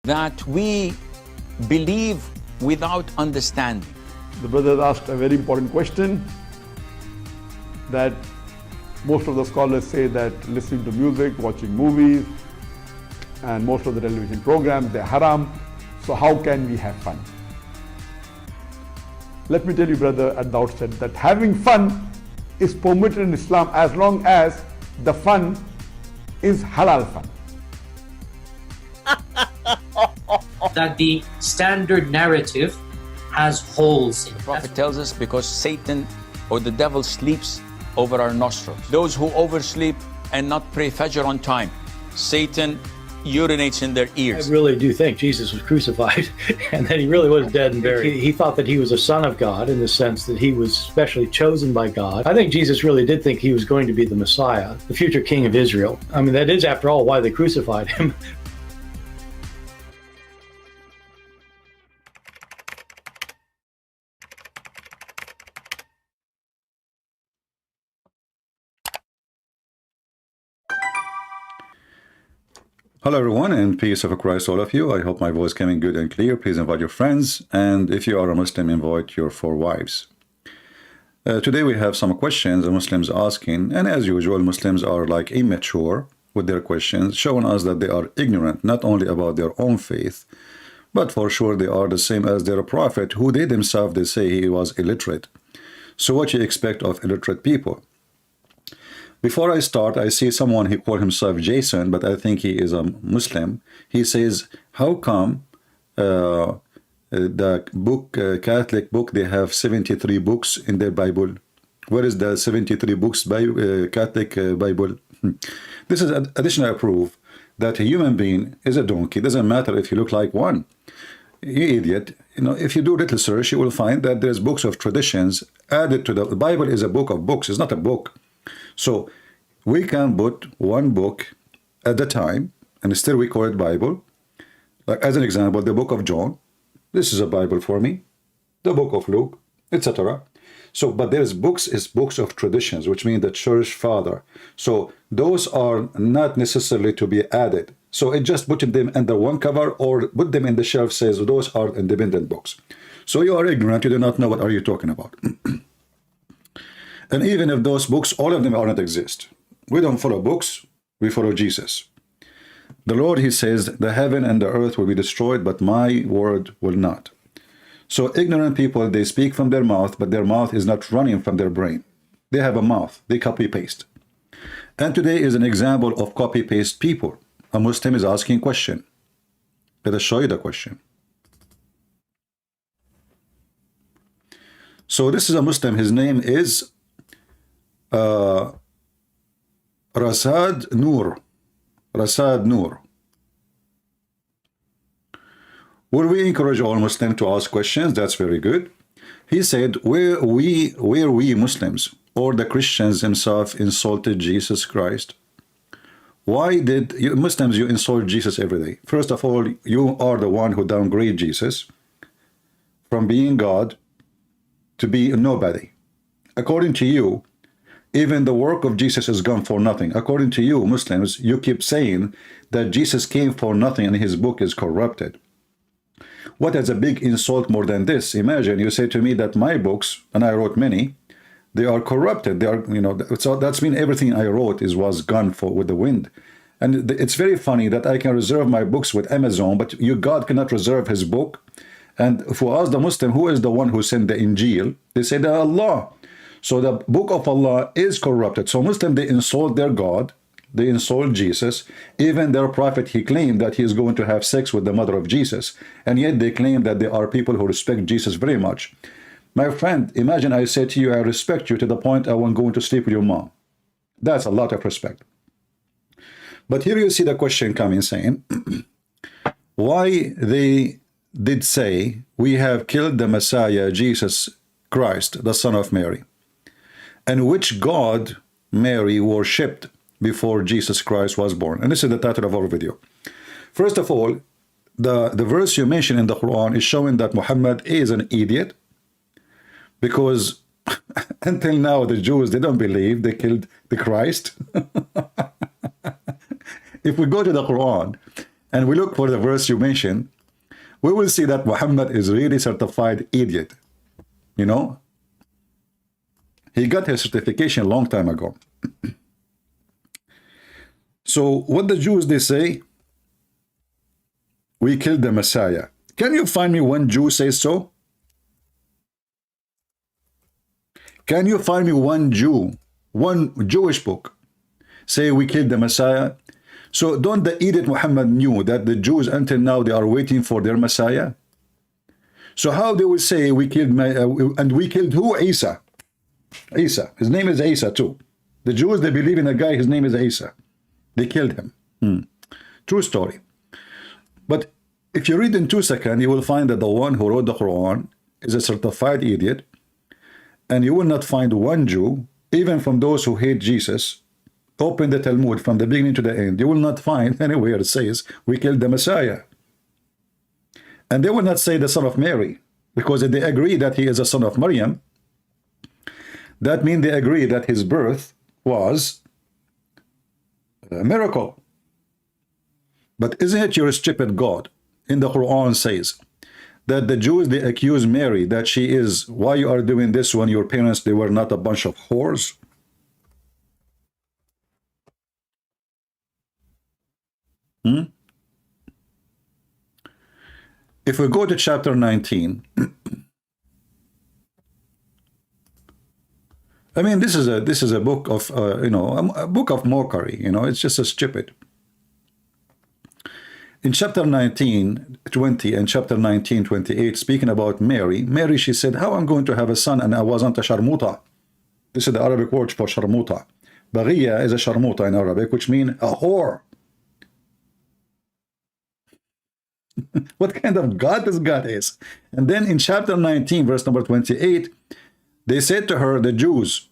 that we believe without understanding. The brother asked a very important question that most of the scholars say that listening to music, watching movies, and most of the television programs, they're haram. So how can we have fun? Let me tell you, brother, at the outset that having fun is permitted in Islam as long as the fun is halal fun. That the standard narrative has holes in it. The Prophet tells us because Satan or the devil sleeps over our nostrils. Those who oversleep and not pray Fajr on time, Satan urinates in their ears. I really do think Jesus was crucified and that he really was dead and buried. He thought that he was a son of God in the sense that he was specially chosen by God. I think Jesus really did think he was going to be the Messiah, the future king of Israel. I mean, that is, after all, why they crucified him. Hello everyone, and peace of Christ all of you. I hope my voice coming good and clear. Please invite your friends, and if you are a Muslim, invite your 4 wives. Today we have some questions the Muslims asking, and as usual, Muslims are like immature with their questions, showing us that they are ignorant not only about their own faith, but for sure they are the same as their prophet, who they themselves they say he was illiterate. So what you expect of illiterate people? Before I start, I see someone, he called himself Jason, but I think he is a Muslim. He says, how come the book, Catholic book, they have 73 books in their Bible? Where is the 73 books by Catholic Bible? This is additional proof that a human being is a donkey. It doesn't matter if you look like one. You idiot. You know, if you do little search, you will find that there's books of traditions added to the Bible. Is a book of books. It's not a book. So we can put one book at a time, and still we call it Bible. Like as an example, the book of John. This is a Bible for me. The book of Luke, etc. So, but there's books is books of traditions, which mean the church father. So those are not necessarily to be added. So it just putting them under one cover or put them in the shelf says those are independent books. So you are ignorant. You do not know what are you talking about. And even if those books, all of them are not exist. We don't follow books, we follow Jesus. The Lord, he says, the heaven and the earth will be destroyed, but my word will not. So ignorant people, they speak from their mouth, but their mouth is not running from their brain. They have a mouth, they copy-paste. And today is an example of copy-paste people. A Muslim is asking a question. Let us show you the question. So this is a Muslim, his name is Rasad Noor. Rasad Noor. Will we encourage all Muslims to ask questions? That's very good. He said, where we Muslims or the Christians themselves insulted Jesus Christ? Why did you Muslims, you insult Jesus every day? First of all, you are the one who downgrade Jesus from being God to be nobody. According to you, even the work of Jesus is gone for nothing. According to you, Muslims, you keep saying that Jesus came for nothing and his book is corrupted. What is a big insult more than this? Imagine you say to me that my books, and I wrote many, they are corrupted. They are, you know, so that's mean everything I wrote was gone with the wind. And it's very funny that I can reserve my books with Amazon, but God cannot reserve his book. And for us, the Muslim, who is the one who sent the Injil? They say that Allah. So the book of Allah is corrupted. So Muslims, they insult their God, they insult Jesus. Even their prophet, he claimed that he is going to have sex with the mother of Jesus. And yet they claim that there are people who respect Jesus very much. My friend, imagine I say to you, I respect you to the point I want going to sleep with your mom. That's a lot of respect. But here you see the question coming saying, why they did say we have killed the Messiah, Jesus Christ, the son of Mary. And which God Mary worshipped before Jesus Christ was born. And this is the title of our video. First of all, the verse you mentioned in the Quran is showing that Muhammad is an idiot, because until now the Jews, they don't believe they killed the Christ. If we go to the Quran and we look for the verse you mentioned, we will see that Muhammad is really certified idiot. You know, he got his certification a long time ago. So what the Jews, they say, we killed the Messiah. Can you find me one Jew says so? Can you find me one Jew, one Jewish book, say we killed the Messiah? So don't the idiot Muhammad knew that the Jews until now they are waiting for their Messiah? So how they will say we killed, and we killed who? Isa. Isa. His name is Isa too. The Jews, they believe in a guy, his name is Isa. They killed him. True story. But if you read in 2 seconds, you will find that the one who wrote the Quran is a certified idiot. And you will not find one Jew, even from those who hate Jesus, open the Talmud from the beginning to the end. You will not find anywhere it says, we killed the Messiah. And they will not say the son of Mary, because if they agree that he is a son of Maryam, that means they agree that his birth was a miracle. But isn't it your stupid God in the Quran says that the Jews, they accuse Mary that she is, why you are doing this when your parents, they were not a bunch of whores? If we go to chapter 19, I mean, this is a book of you know, a book of mockery. You know, it's just a stupid. In chapter 19:20 and chapter 19:28, speaking about Mary, she said, "How I'm going to have a son and I wasn't a sharmuta." This is the Arabic word for sharmuta. Baghiya is a sharmuta in Arabic, which means a whore. What kind of God this God is? And then in chapter 19, verse number 28, they said to her, the Jews,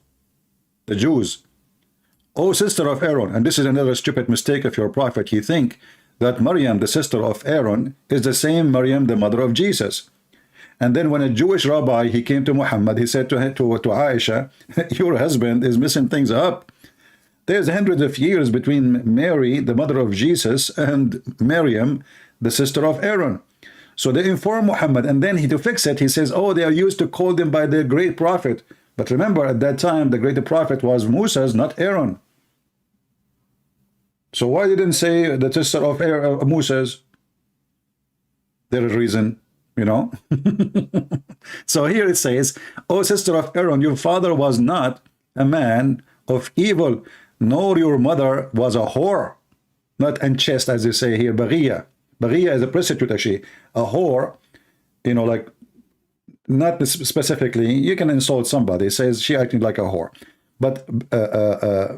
"O sister of Aaron," and this is another stupid mistake of your prophet. You think that Maryam, the sister of Aaron, is the same Maryam, the mother of Jesus. And then when a Jewish rabbi, he came to Muhammad, he said to Aisha, your husband is messing things up. There's hundreds of years between Mary, the mother of Jesus, and Maryam, the sister of Aaron. So they inform Muhammad, and then to fix it, he says, oh, they are used to call them by the great prophet. But remember, at that time, the great prophet was Moses, not Aaron. So why didn't say the sister of Moses? There is a reason, you know. So here it says, "O sister of Aaron, your father was not a man of evil, nor your mother was a whore." Not unchaste, as they say here, Baghiya. Baghiya is a prostitute, actually. A whore, you know, like, not specifically, you can insult somebody, it says she acting like a whore. But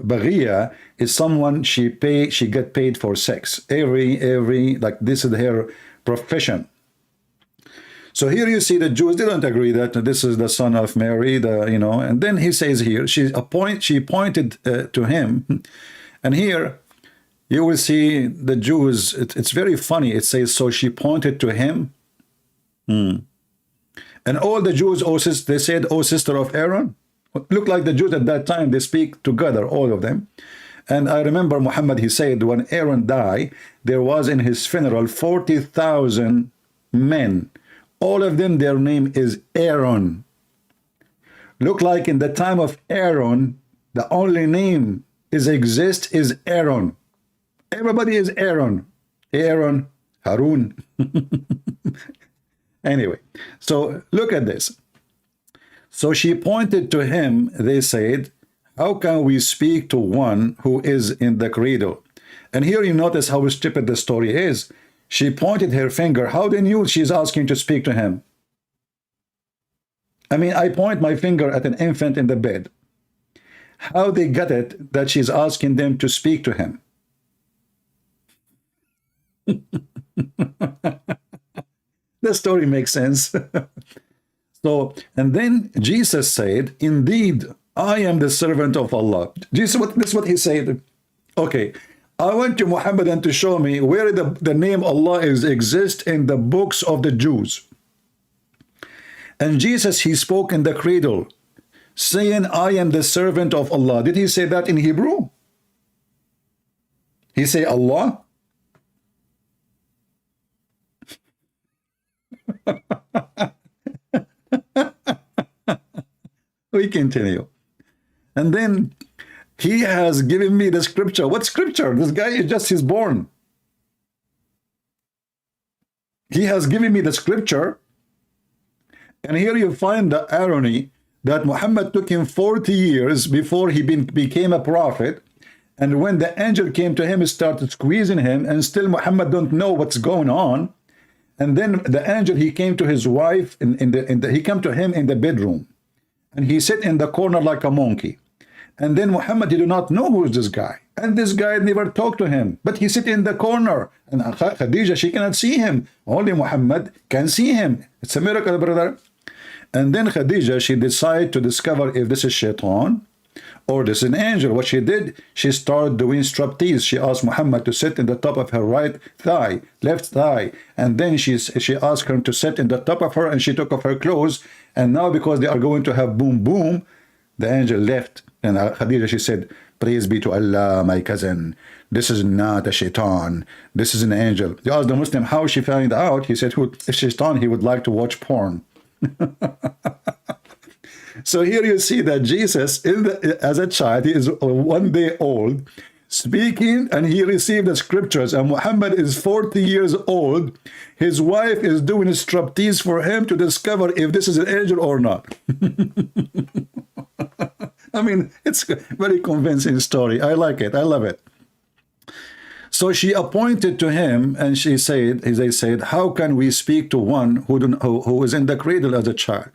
Baghiya is someone she get paid for sex. Every like this is her profession. So here you see the Jews, they don't agree that this is the son of Mary, you know. And then he says here, she pointed to him, and here you will see the Jews. It's very funny. It says, so she pointed to him, and all the Jews, they said, "Oh, sister of Aaron." Look like the Jews at that time, they speak together, all of them. And I remember Muhammad, he said, when Aaron died, there was in his funeral 40,000 men. All of them, their name is Aaron. Look like in the time of Aaron, the only name exists is Aaron. Everybody is Aaron. Aaron, Harun. Anyway, so look at this. So she pointed to him, they said, how can we speak to one who is in the cradle? And here you notice how stupid the story is. She pointed her finger. How they knew she's asking to speak to him? I mean, I point my finger at an infant in the bed. How they got it that she's asking them to speak to him? The story makes sense. So, and then Jesus said, indeed, I am the servant of Allah. Jesus, this is what he said. Okay, I want you, Muhammad, to show me where the name Allah exists in the books of the Jews. And Jesus, he spoke in the cradle, saying, I am the servant of Allah. Did he say that in Hebrew? He say Allah? We continue. And then he has given me the scripture. What scripture? This guy is just, he's born. He has given me the scripture. And here you find the irony that Muhammad took him 40 years before he became a prophet. And when the angel came to him, he started squeezing him, and still Muhammad don't know what's going on. And then the angel, he came to his wife, he came to him in the bedroom. And he sat in the corner like a monkey. And then Muhammad, he do not know who is this guy. And this guy never talked to him. But he sit in the corner. And Khadija, she cannot see him. Only Muhammad can see him. It's a miracle, brother. And then Khadija, she decided to discover if this is shaitan or this is an angel. What she did, she started doing striptease. She asked Muhammad to sit in the top of her right thigh, left thigh. And then she asked him to sit in the top of her, and she took off her clothes. And now because they are going to have boom, boom, the angel left. And Khadija, she said, praise be to Allah, my cousin. This is not a shaitan. This is an angel. They asked the Muslim how she found out. He said, if shaitan, he would like to watch porn. So here you see that Jesus, as a child, he is 1 day old, speaking, and he received the scriptures. And Muhammad is 40 years old. His wife is doing a striptease for him to discover if this is an angel or not. I mean, it's a very convincing story. I like it. I love it. So she appointed to him, and she said, as they said, how can we speak to one who is in the cradle as a child?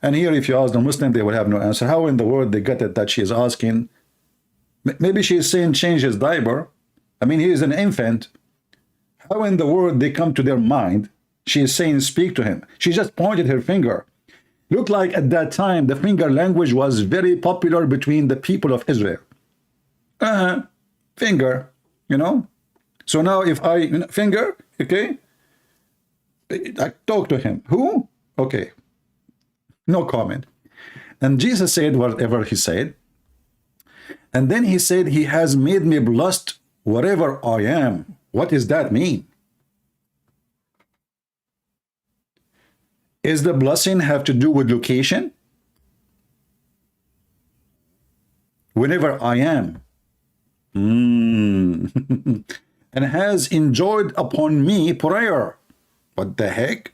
And here, if you ask the Muslim, they will have no answer. How in the world they get it that she is asking? Maybe she is saying change his diaper. I mean, he is an infant. How in the world they come to their mind? She is saying speak to him. She just pointed her finger. Looked like at that time, the finger language was very popular between the people of Israel. Finger, you know. So now if I, finger, okay, I talk to him. Who? Okay. No comment. And Jesus said whatever he said. And then he said, he has made me blessed wherever I am. What does that mean? Is the blessing have to do with location? Whenever I am. And has enjoyed upon me prayer. What the heck?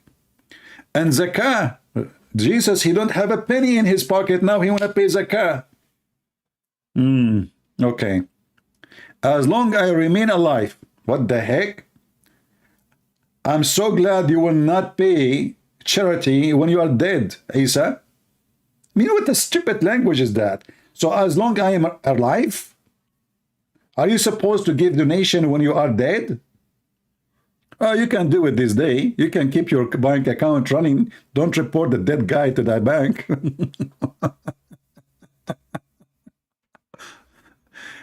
And zakah. Jesus, he don't have a penny in his pocket now. He want to pay zakah. Okay. As long as I remain alive. What the heck? I'm so glad you will not pay charity when you are dead, Isa. You know what the stupid language is that? So as long as I am alive, are you supposed to give donation when you are dead? You can do it this day. You can keep your bank account running. Don't report the dead guy to that bank.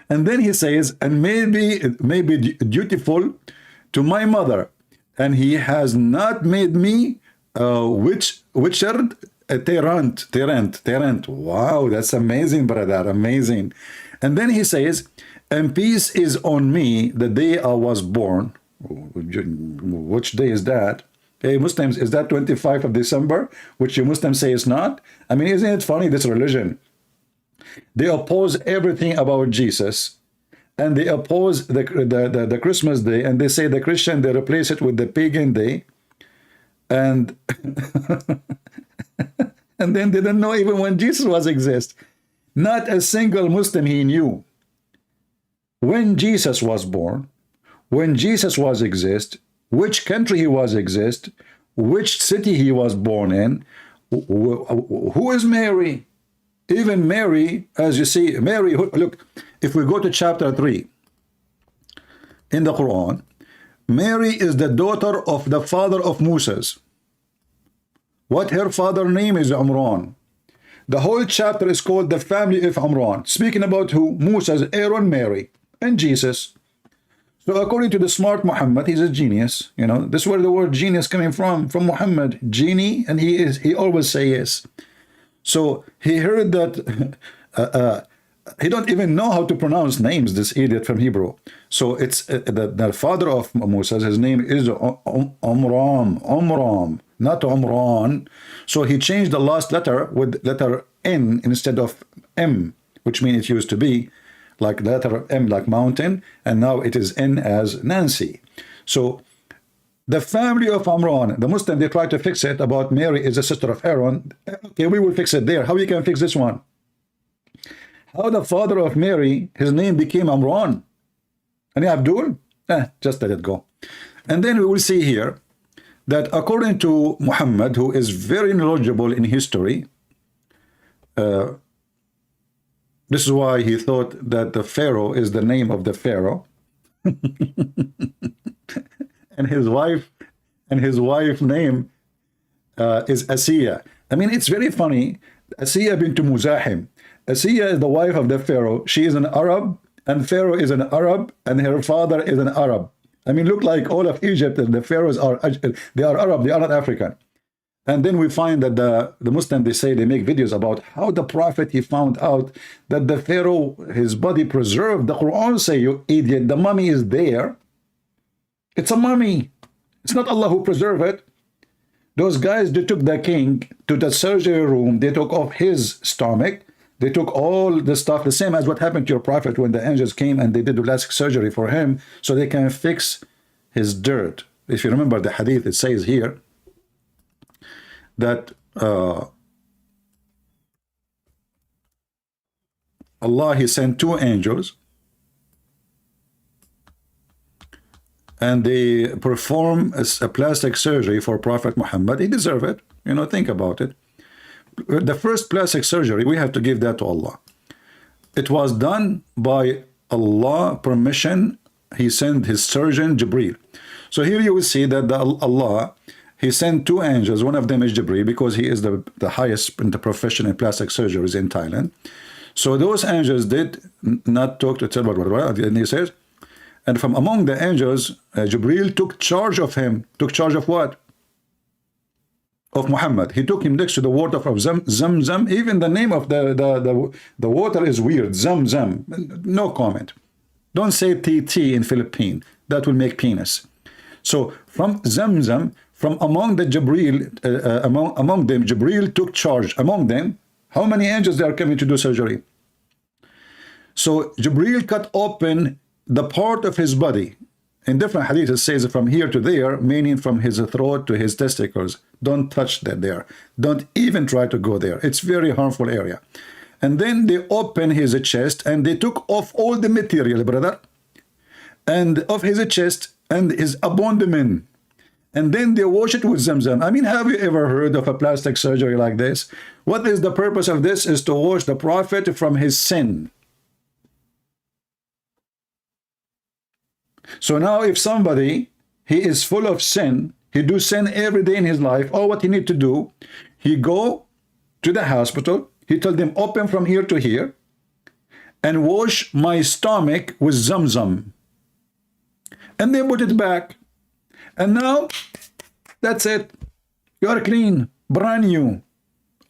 And then he says, and maybe dutiful to my mother, and he has not made me witcher Terrant. Wow, that's amazing, brother, amazing. And then he says, and peace is on me the day I was born. Which day is that? Hey, Muslims, is that 25th of December? Which you Muslims say is not? I mean, isn't it funny, this religion? They oppose everything about Jesus. And they oppose the Christmas day. And they say the Christian, they replace it with the pagan day. And and then they didn't know even when Jesus was exist. Not a single Muslim he knew. When Jesus was born, when Jesus was exist, which country he was exist, which city he was born in, who is Mary? Even Mary, as you see, Mary, look, if we go to chapter 3 in the Quran, Mary is the daughter of the father of Moses. What her father name is Imran. The whole chapter is called the family of Imran, speaking about who? Moses, Aaron, Mary, and Jesus. So according to the smart Muhammad, he's a genius. You know, this is where the word genius coming from Muhammad, genie, and he always say yes. So he heard that he don't even know how to pronounce names, this idiot from Hebrew. So it's the father of Moses, his name is Omram, not Omran. So he changed the last letter with letter N instead of M, which means it used to be like the letter M like mountain, and now it is N as Nancy. So the family of Amran, the Muslim, they try to fix it about Mary is a sister of Aaron. Okay, we will fix it there. How we can fix this one? How the father of Mary, his name became Amran? And Abdul? Just let it go. And then we will see here that according to Muhammad, who is very knowledgeable in history, this is why he thought that the Pharaoh is the name of the Pharaoh. And his wife name is Asiya. I mean, it's very funny. Asiya bint Muzahim. Asiya is the wife of the Pharaoh. She is an Arab, and Pharaoh is an Arab, and her father is an Arab. I mean, look like all of Egypt, the Pharaohs are Arab, they are not African. And then we find that the Muslims, they say, they make videos about how the Prophet, he found out that the Pharaoh, his body preserved. The Quran say, you idiot, the mummy is there. It's a mummy. It's not Allah who preserved it. Those guys, they took the king to the surgery room. They took off his stomach. They took all the stuff, the same as what happened to your prophet when the angels came and they did the plastic surgery for him so they can fix his dirt. If you remember the hadith, it says here that Allah, he sent 2 angels and they perform a plastic surgery for Prophet Muhammad. He deserved it. You know, think about it. The first plastic surgery, we have to give that to Allah. It was done by Allah permission. He sent his surgeon Jibreel. So here you will see that Allah, he sent 2 angels. One of them is Jibreel because he is the highest in the profession in plastic surgeries in Thailand. So those angels did not talk to Tzibah, and he says, and from among the angels, Jibreel took charge of him. Took charge of what? Of Muhammad. He took him next to the water of Zamzam. Even the name of the water is weird. Zamzam. No comment. Don't say TT in Philippine. That will make penis. So from Zamzam, from among the Jibreel, among them, Jibreel took charge. Among them, how many angels they are coming to do surgery? So Jibreel cut open the part of his body. In different hadiths, it says from here to there, meaning from his throat to his testicles. Don't touch that there. Don't even try to go there. It's very harmful area. And then they open his chest and they took off all the material, brother, and of his chest and his abdomen. And then they wash it with Zamzam. I mean, have you ever heard of a plastic surgery like this? What is the purpose of this? Is to wash the Prophet from his sin. So now if somebody, he is full of sin, he do sin every day in his life, all what he need to do, he go to the hospital, he tell them open from here to here and wash my stomach with Zamzam. And they put it back. And now, that's it. You are clean, brand new,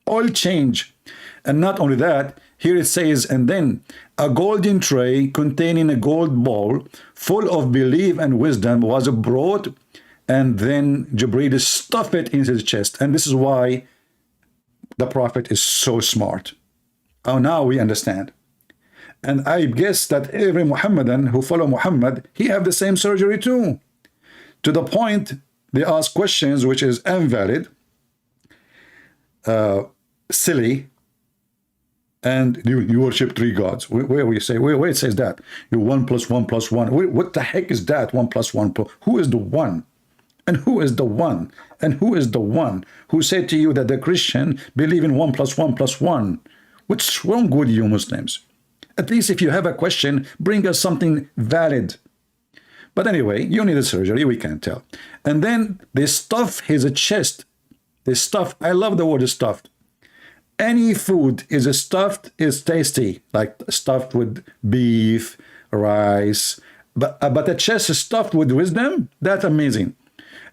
oil change. And not only that, here it says, and then a golden tray containing a gold bowl full of belief and wisdom was brought, and then Jibreel stuffed it in his chest. And this is why the Prophet is so smart. Oh, now we understand. And I guess that every Muhammadan who follow Muhammad, he have the same surgery too. To the point, they ask questions which is invalid, silly, and you worship 3 gods. Where we say, where it says that? You 1 + 1 + 1. What the heck is that? 1 + 1 +. Who is the one? And who is the one? And who is the one who said to you that the Christian believe in 1 + 1 + 1? What's wrong with you Muslims? At least if you have a question, bring us something valid. But anyway, you need a surgery, we can't tell. And then they stuff his chest. They stuff, I love the word stuffed. Any food is stuffed is tasty, like stuffed with beef, rice. But a chest is stuffed with wisdom, that's amazing.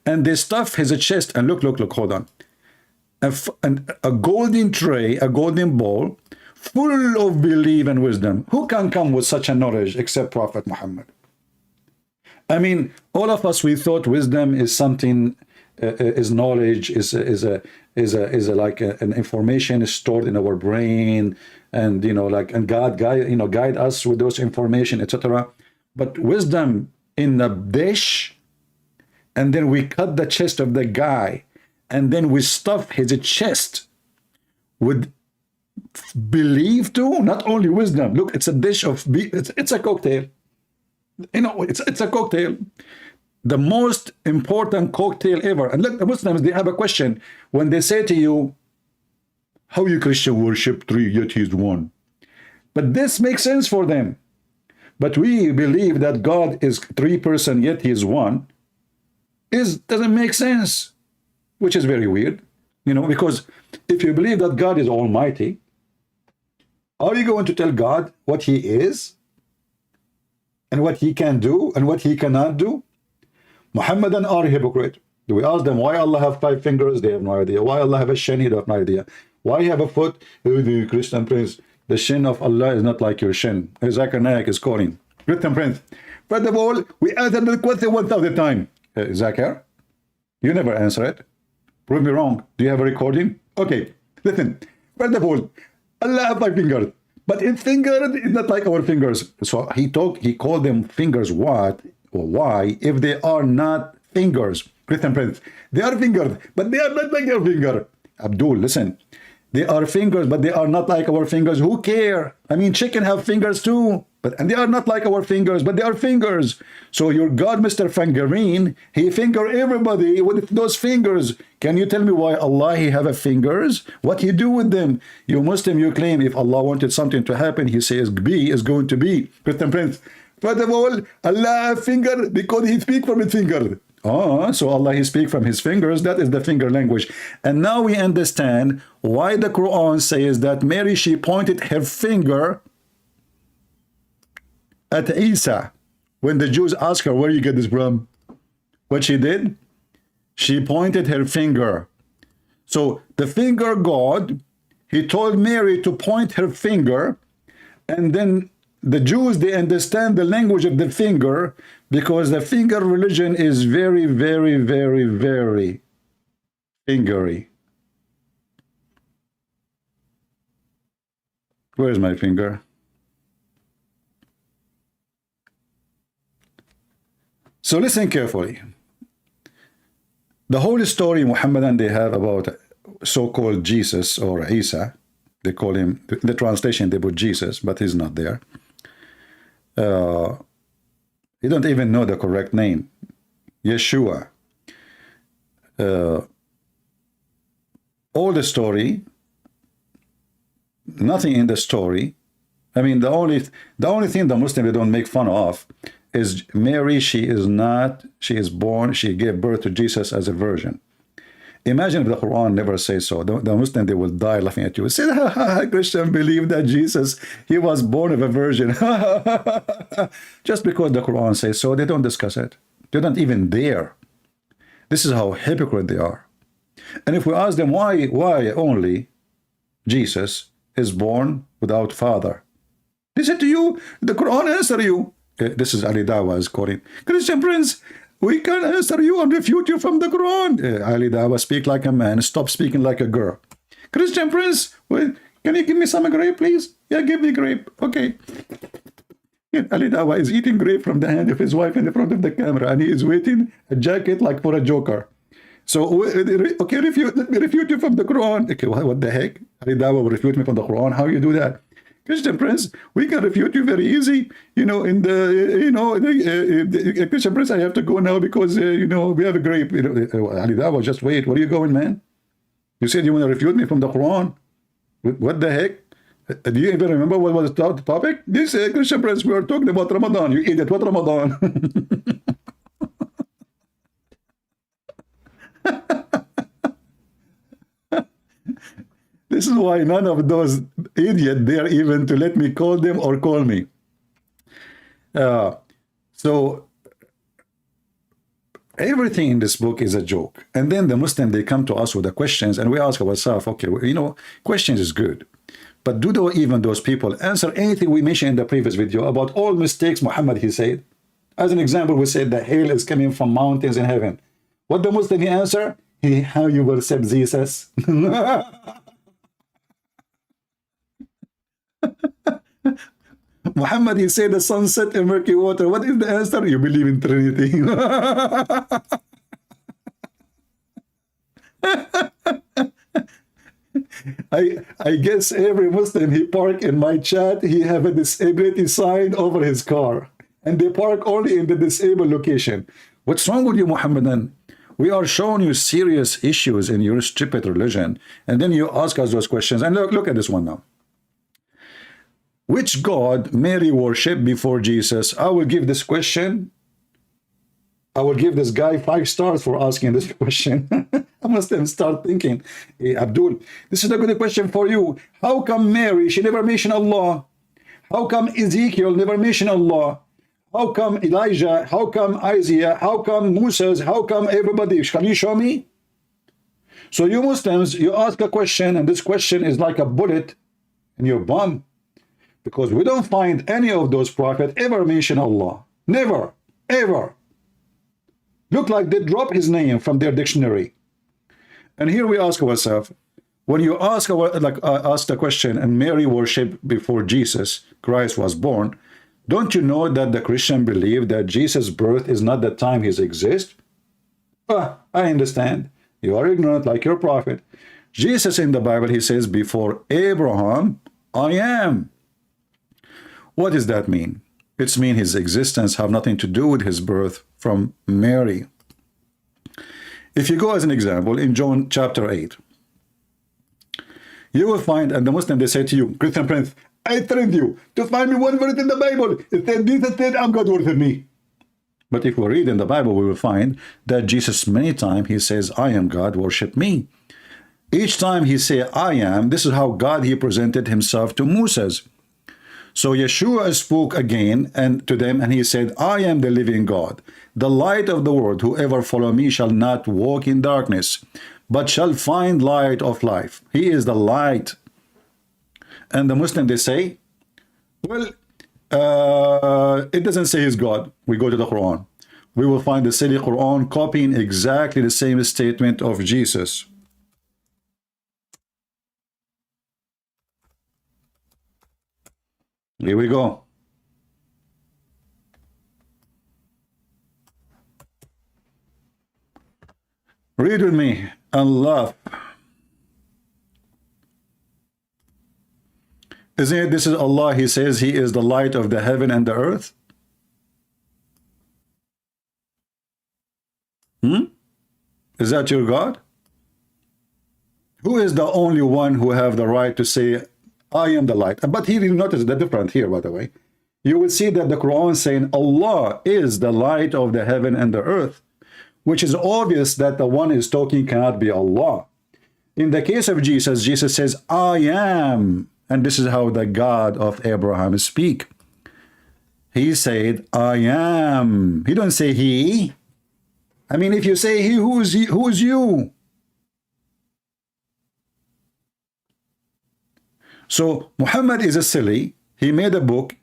And they stuff his chest, and look, hold on. And a golden tray, a golden bowl, full of belief and wisdom. Who can come with such a knowledge except Prophet Muhammad? I mean, all of us, we thought wisdom is something, is knowledge, is like an information stored in our brain, and like, and God guide us with those information, etc. But wisdom in a dish, and then we cut the chest of the guy, and then we stuff his chest with belief too, not only wisdom. Look, it's a dish of it's a cocktail. It's a cocktail, the most important cocktail ever. And look, the Muslims, they have a question when they say to you, how you Christian worship three yet he's one? But this makes sense for them. But we believe that God is three person yet he is one. Doesn't make sense, which is very weird, because if you believe that God is almighty, are you going to tell God what he is and what he can do and what he cannot do? Muhammadan are hypocrite. Do we ask them why Allah have 5 fingers? They have no idea. Why Allah have a shin? They have no idea. Why you have a foot? The Christian prince, the shin of Allah is not like your shin. Zakir Naik is calling. Christian prince. First of all, we answered the question 1,000 times. Zakir, you never answer it. Prove me wrong. Do you have a recording? Okay, listen. First of all, Allah have 5 fingers, but his finger is not like our fingers. So he called them fingers. What or why if they are not fingers? Christian prince, they are fingers, but they are not like your finger. Abdul, listen. They are fingers, but they are not like our fingers. Who care? I mean, chicken have fingers too, and they are not like our fingers, but they are fingers. So your God, Mr. Fingerine, he finger everybody with those fingers. Can you tell me why Allah he have a fingers? What he do with them? You Muslim, you claim if Allah wanted something to happen, he says be is going to be. Christian prince, first of all, Allah have finger because he speak from his finger. Oh, so Allah he speak from his fingers. That is the finger language. And now we understand why the Quran says that Mary, she pointed her finger at Isa when the Jews asked her, where you get this from? What she did? She pointed her finger. So the finger God, he told Mary to point her finger, and then the Jews, they understand the language of the finger because the finger religion is very, very, very, very fingery. Where's my finger? So listen carefully. The whole story Muhammadan they have about so-called Jesus or Isa, they call him, the translation they put Jesus, but he's not there. You don't even know the correct name. Yeshua. All the story, nothing in the story. I mean, the only thing the Muslims don't make fun of is Mary. She is born, she gave birth to Jesus as a virgin. Imagine if the Quran never says so. The Muslim, they will die laughing at you. Say, Christian believe that Jesus, he was born of a virgin. Just because the Quran says so, they don't discuss it. They don't even dare. This is how hypocrite they are. And if we ask them why only Jesus is born without father, they said to you, the Quran answer you. This is Ali Dawah is quoting. Christian prince, we can answer you and refute you from the Quran. Ali Dawah, speak like a man. Stop speaking like a girl. Christian prince, can you give me some grape, please? Yeah, give me grape. Okay. Ali Dawah is eating grape from the hand of his wife in the front of the camera, and he is waiting a jacket like for a joker. So, okay, let me refute you from the Quran. Okay, what the heck? Ali Dawah will refute me from the Quran. How you do that? Christian prince, we can refute you very easy. Christian prince, I have to go now because, we have a grape. Ali Dawah, just wait. Where are you going, man? You said you want to refute me from the Quran. What the heck? Do you even remember what was the topic? This Christian prince, we are talking about Ramadan. You idiot, what Ramadan? This is why none of those idiots dare even to let me call them or call me. So everything in this book is a joke. And then the Muslim, they come to us with the questions, and we ask ourselves, okay, questions is good. But do even those people answer anything we mentioned in the previous video about all mistakes Muhammad he said? As an example, we said the hail is coming from mountains in heaven. What the Muslim he answer? How you will accept Jesus? Muhammad he said the sunset in murky water. What is the answer? You believe in Trinity. I guess every Muslim he park in my chat, he have a disability sign over his car. And they park only in the disabled location. What's wrong with you, Muhammadan? We are showing you serious issues in your stupid religion. And then you ask us those questions. And look at this one now. Which God Mary worshiped before Jesus? I will give this question. I will give this guy 5 stars for asking this question. I must then start thinking, hey, Abdul, this is a good question for you. How come Mary, she never mentioned Allah? How come Ezekiel never mentioned Allah? How come Elijah? How come Isaiah? How come Moses? How come everybody? Can you show me? So you Muslims, you ask a question, and this question is like a bullet in your bum. Because we don't find any of those prophets ever mention Allah. Never, ever. Look like they drop his name from their dictionary. And here we ask ourselves, when you ask the question, and Mary worshipped before Jesus Christ was born, don't you know that the Christian believe that Jesus' birth is not the time he exists? I understand. You are ignorant like your prophet. Jesus in the Bible, he says, before Abraham, I am. What does that mean? It's mean his existence have nothing to do with his birth from Mary. If you go as an example in John chapter 8, you will find, and the Muslim, they say to you, Christian Prince, I threatened you to find me one verse in the Bible. It said, Jesus said, I'm God worship me. But if we read in the Bible, we will find that Jesus many times, he says, I am God, worship me. Each time he say, I am, this is how God, he presented himself to Moses. So Yeshua spoke again and to them, and he said, I am the living God, the light of the world. Whoever follow me shall not walk in darkness, but shall find light of life. He is the light. And the Muslim, they say, well, it doesn't say he's God. We go to the Quran. We will find the silly Quran copying exactly the same statement of Jesus. Here we go. Read with me and laugh. Isn't it, this is Allah, he says he is the light of the heaven and the earth? Is that your God? Who is the only one who have the right to say, I am the light? But here you notice the difference here, by the way. You will see that the Quran is saying Allah is the light of the heaven and the earth, which is obvious that the one is talking cannot be Allah. In the case of Jesus, Jesus says, I am. And this is how the God of Abraham speak. He said, I am. He don't say he. I mean, if you say he, who is you? So Muhammad is a silly. He made a book.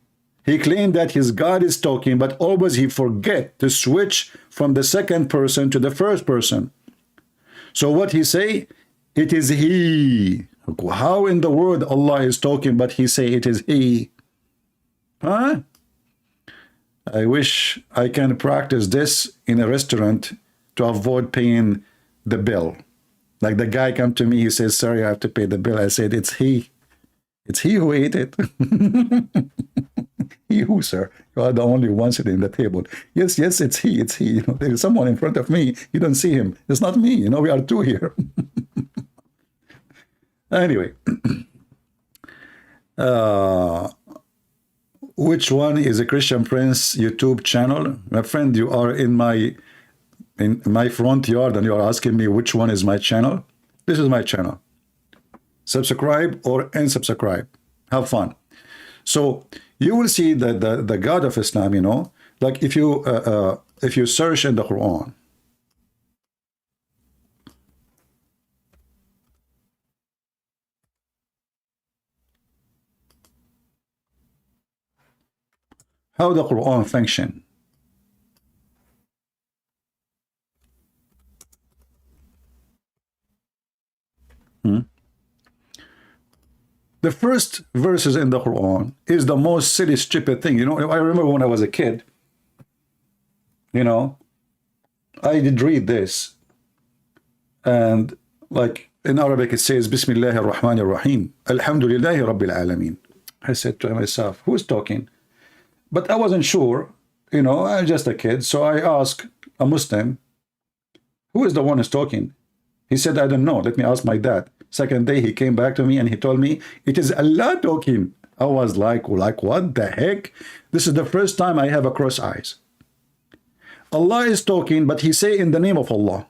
He claimed that his God is talking, but always he forget to switch from the second person to the first person. So what he say? It is he. How in the world Allah is talking, but he say it is he? Huh? I wish I can practice this in a restaurant to avoid paying the bill. Like the guy come to me, he says, sorry, I have to pay the bill. I said, it's he. It's he who ate it. He who, sir? You are the only one sitting at the table. Yes, yes, it's he. It's he. You know, there is someone in front of me. You don't see him. It's not me. You know, we are two here. Anyway, which one is a Christian Prince YouTube channel? My friend, you are in my front yard and you are asking me which one is my channel. This is my channel. Subscribe or unsubscribe. Have fun. So you will see that the God of Islam, you know, like if you search in the Quran, how the Quran function. The first verses in the Quran is the most silly, stupid thing. You know, I remember when I was a kid, you know, I did read this. And like in Arabic, it says, Bismillah ar-Rahman ar-Rahim. Alhamdulillahi Rabbil Alameen. I said to myself, who is talking? But I wasn't sure, you know, I'm just a kid. So I asked a Muslim, who is the one who's talking? He said, I don't know. Let me ask my dad. Second day, he came back to me and he told me, it is Allah talking. I was like, what the heck? This is the first time I have a cross eyes. Allah is talking, but he say in the name of Allah.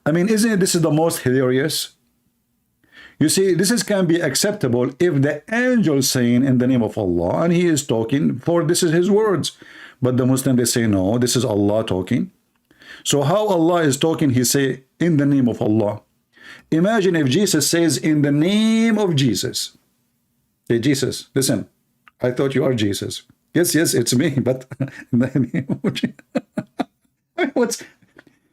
I mean, isn't it, this is the most hilarious? You see, this can be acceptable if the angel saying in the name of Allah and he is talking, for this is his words. But the Muslim, they say, no, this is Allah talking. So how Allah is talking, he say in the name of Allah. Imagine if Jesus says in the name of Jesus. Hey, Jesus, listen, I thought you are Jesus. Yes, it's me, but in the name of Jesus. What's,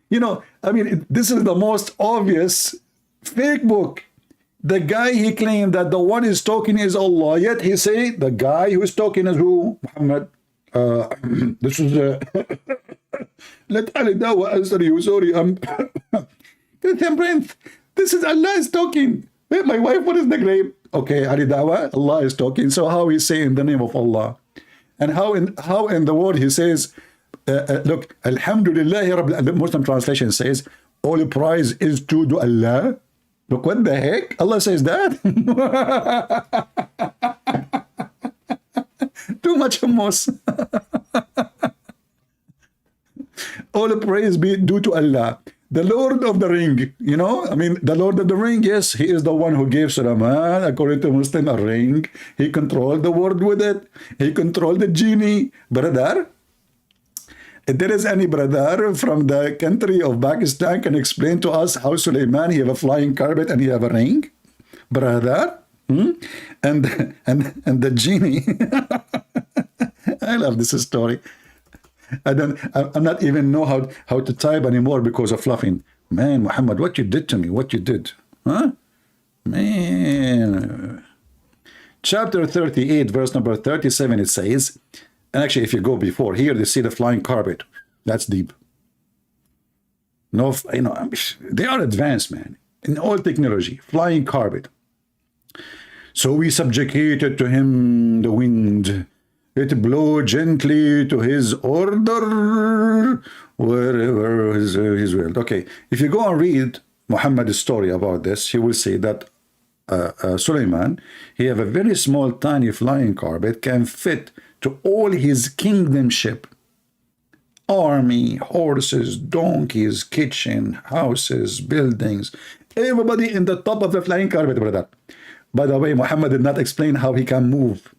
you know, I mean, this is the most obvious fake book. The guy, he claimed that the one is talking is Allah, yet he say the guy who is talking is who? Muhammad. This is let Ali Dawah answer you. Sorry, this is Allah is talking. Wait, my wife, what is the name? Okay, Ali Dawah, Allah is talking. So how he say in the name of Allah? And how in the word he says, look, Alhamdulillah, the Muslim translation says, all praise is to Allah. Look, what the heck? Allah says that? Too much hummus. All praise be due to Allah. The Lord of the Ring, you know, I mean, the Lord of the Ring, yes, he is the one who gave Sulaiman, according to Muslim, a ring. He controlled the world with it. He controlled the genie. Brother, if there is any brother from the country of Pakistan can explain to us how Sulaiman, he have a flying carpet and he have a ring? Brother? And the genie. I love this story. I'm not even know how to type anymore because of fluffing. Man, Muhammad, what you did to me, what you did. Huh? Man. Chapter 38, verse number 37, it says, and actually if you go before, here they see the flying carpet. That's deep. No, you know, they are advanced, man. In all technology, flying carpet. So we subjugated to him the wind. It blew gently to his order wherever his will. Okay, if you go and read Muhammad's story about this, he will say that Sulaiman, he have a very small, tiny flying carpet, can fit to all his kingdomship. Army, horses, donkeys, kitchen, houses, buildings. Everybody in the top of the flying carpet, brother. By the way, Muhammad did not explain how he can move.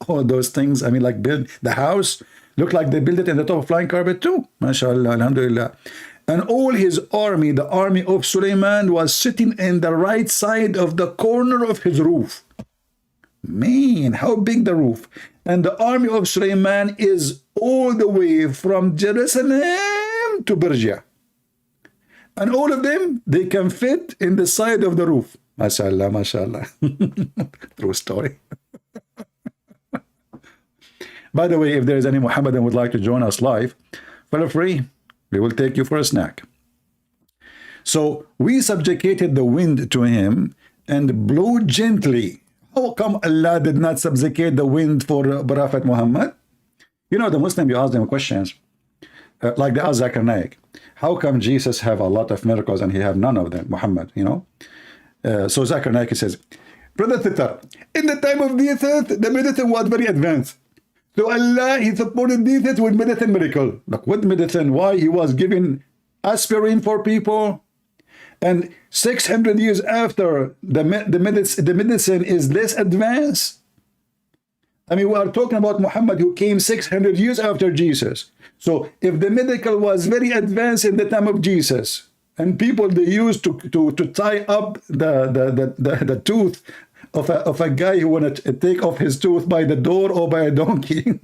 All those things, I mean, like build the house, look like they built it in the top of flying carpet too. MashaAllah, alhamdulillah. And all his army, the army of Sulaiman, was sitting in the right side of the corner of his roof. Man, how big the roof. And the army of Sulaiman is all the way from Jerusalem to Persia. And all of them, they can fit in the side of the roof. MashaAllah, MashaAllah. True story. By the way, if there is any Muhammadan would like to join us live, feel free. We will take you for a snack. So we subjugated the wind to him and blew gently. How come Allah did not subjugate the wind for Prophet Muhammad? You know, the Muslim, you ask them questions, like the Zakir Naik. How come Jesus have a lot of miracles and he have none of them, Muhammad, you know? So Zakir Naik says, Brother Thitar, in the time of Jesus, the medicine was very advanced. So Allah, he supported Jesus with medicine miracle. Like what medicine? Why? He was giving aspirin for people. And 600 years after, the medicine is less advanced. I mean, we are talking about Muhammad who came 600 years after Jesus. So if the medical was very advanced in the time of Jesus, and people they used to tie up the tooth of a guy who wanted to take off his tooth by the door or by a donkey.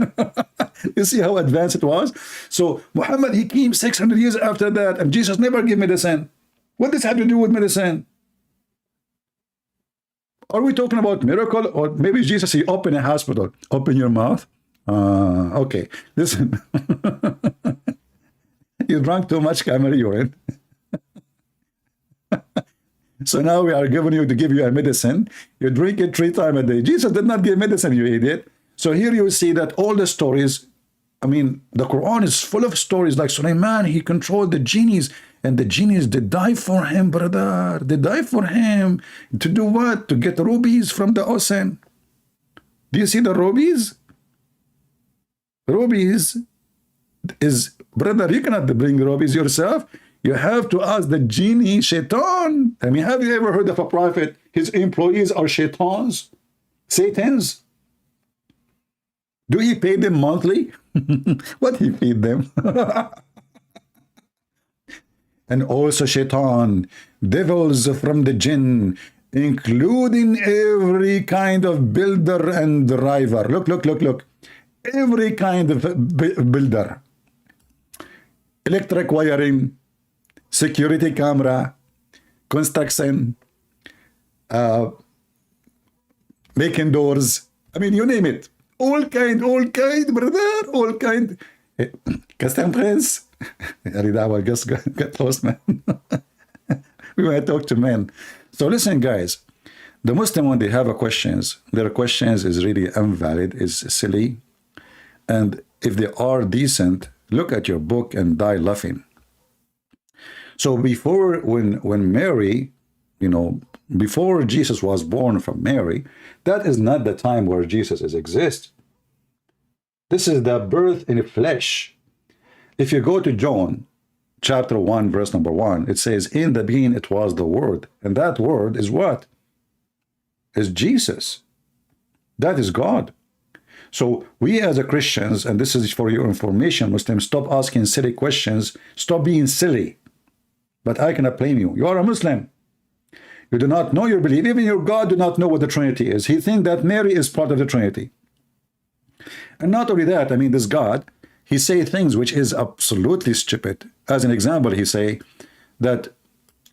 You see how advanced it was? So Muhammad, he came 600 years after that, and Jesus never gave medicine. What does this have to do with medicine? Are we talking about miracle? Or maybe Jesus, he opened a hospital. Open your mouth. Okay, listen. You drank too much camel urine. So now we are giving you to give you a medicine. You drink it 3 times a day. Jesus did not give medicine, you idiot. So here you see that all the stories, I mean, the Quran is full of stories like Sulaiman, he controlled the genies, and the genies, they die for him, brother. They die for him. To do what? To get rubies from the ocean. Do you see the rubies? Rubies is, brother, you cannot bring rubies yourself. You have to ask the genie, shaitan. I mean, have you ever heard of a prophet? His employees are shaitans, satans. Do he pay them monthly? What he feed them? And also shaitan, devils from the jinn, including every kind of builder and driver. Look, look, look, look. Every kind of builder. Electric wiring, security camera, construction, making doors. I mean, you name it. All kind, brother, all kind. Custom prince. I just got lost, man. We want to talk to men. So listen, guys. The Muslim, when they have a questions, their questions is really invalid, is silly. And if they are decent, look at your book and die laughing. So before, when Mary, you know, before Jesus was born from Mary, that is not the time where Jesus exists. This is the birth in flesh. If you go to John chapter 1, verse number 1, it says, in the beginning it was the Word. And that Word is what? Is Jesus. That is God. So we as a Christians, and this is for your information, Muslims, stop asking silly questions. Stop being silly. But I cannot blame you. You are a Muslim. You do not know your belief. Even your God do not know what the Trinity is. He thinks that Mary is part of the Trinity. And not only that, I mean, this God, he say things which is absolutely stupid. As an example, he say that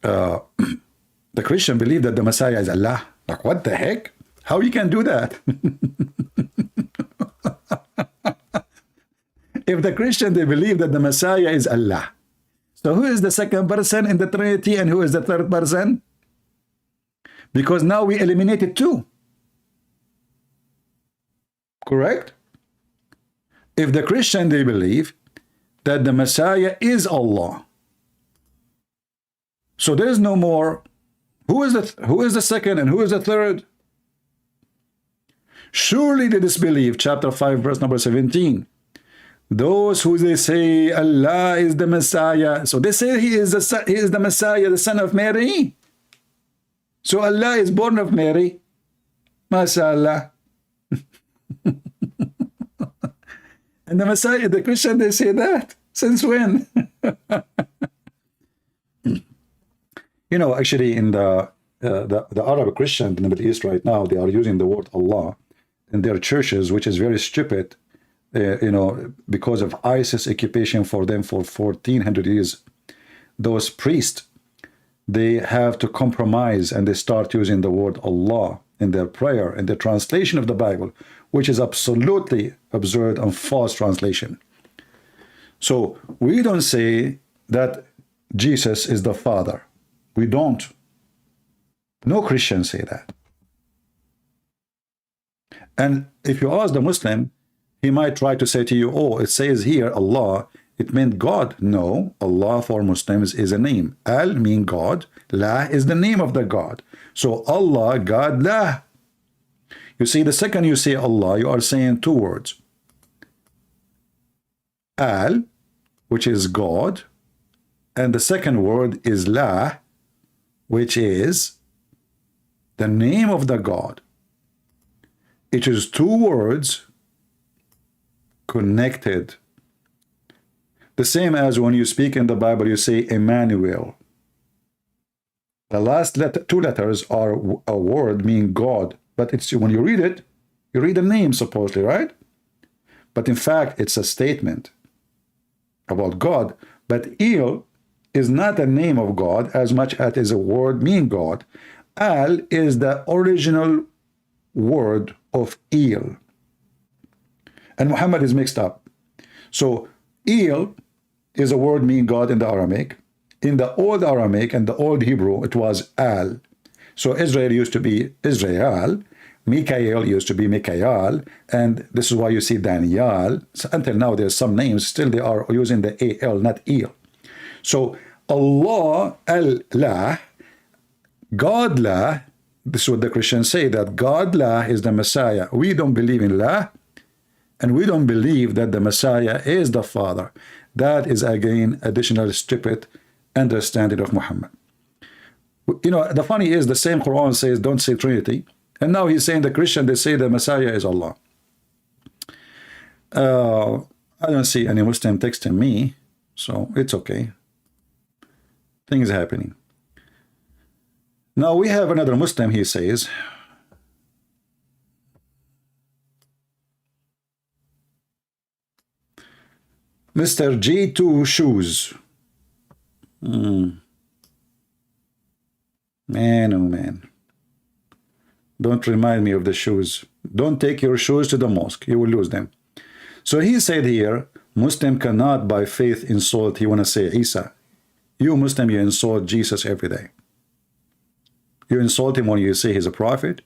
the Christian believe that the Messiah is Allah. Like, what the heck? How you can do that? If the Christian, they believe that the Messiah is Allah. So who is the second person in the Trinity and who is the third person? Because now we eliminated 2. Correct? If the Christian, they believe that the Messiah is Allah. So there is no more. Who is the second and who is the third? Surely they disbelieve, chapter 5, verse number 17. Those who they say Allah is the Messiah. So they say he is the Messiah, the son of Mary. So Allah is born of Mary. MashaAllah. And the Messiah, the Christian, they say that. Since when? You know, actually in the Arab Christian in the Middle East right now, they are using the word Allah in their churches, which is very stupid, you know, because of ISIS occupation for them for 1400 years. Those priests, they have to compromise and they start using the word Allah in their prayer, in the translation of the Bible, which is absolutely absurd and false translation. So we don't say that Jesus is the Father. We don't. No Christians say that. And if you ask the Muslim, he might try to say to you, oh, it says here Allah, it meant God. No, Allah for Muslims is a name. Al mean God. La is the name of the God. So Allah, God, La. You see, the second you say Allah, you are saying 2 words. Al, which is God, and the second word is La, which is the name of the God. It is 2 words connected. The same as when you speak in the Bible, you say Emmanuel. The last 2 letters are a word meaning God, but it's when you read the name supposedly, right? But in fact, it's a statement about God. But El is not a name of God as much as it is a word meaning God. Al is the original word of El. And Muhammad is mixed up. So El is a word meaning God in the Aramaic. In the old Aramaic and the old Hebrew, it was Al. So Israel used to be Israel. Mikael used to be Mikael, and this is why you see Daniel. So until now, there's some names, still they are using the AL, not El. So Allah, Allah, God La, this is what the Christians say, that God La is the Messiah. We don't believe in La, and we don't believe that the Messiah is the Father. That is, again, additional stupid understanding of Muhammad. You know, the funny is the same Quran says, don't say Trinity. And now he's saying the Christian, they say the Messiah is Allah. I don't see any Muslim texting me, so it's okay. Things happening. Now we have another Muslim, he says. Mr. G2 Shoes. Man, oh man. Don't remind me of the shoes. Don't take your shoes to the mosque. You will lose them. So he said here, Muslim cannot by faith insult, he want to say Isa. You Muslim, you insult Jesus every day. You insult him when you say he's a prophet.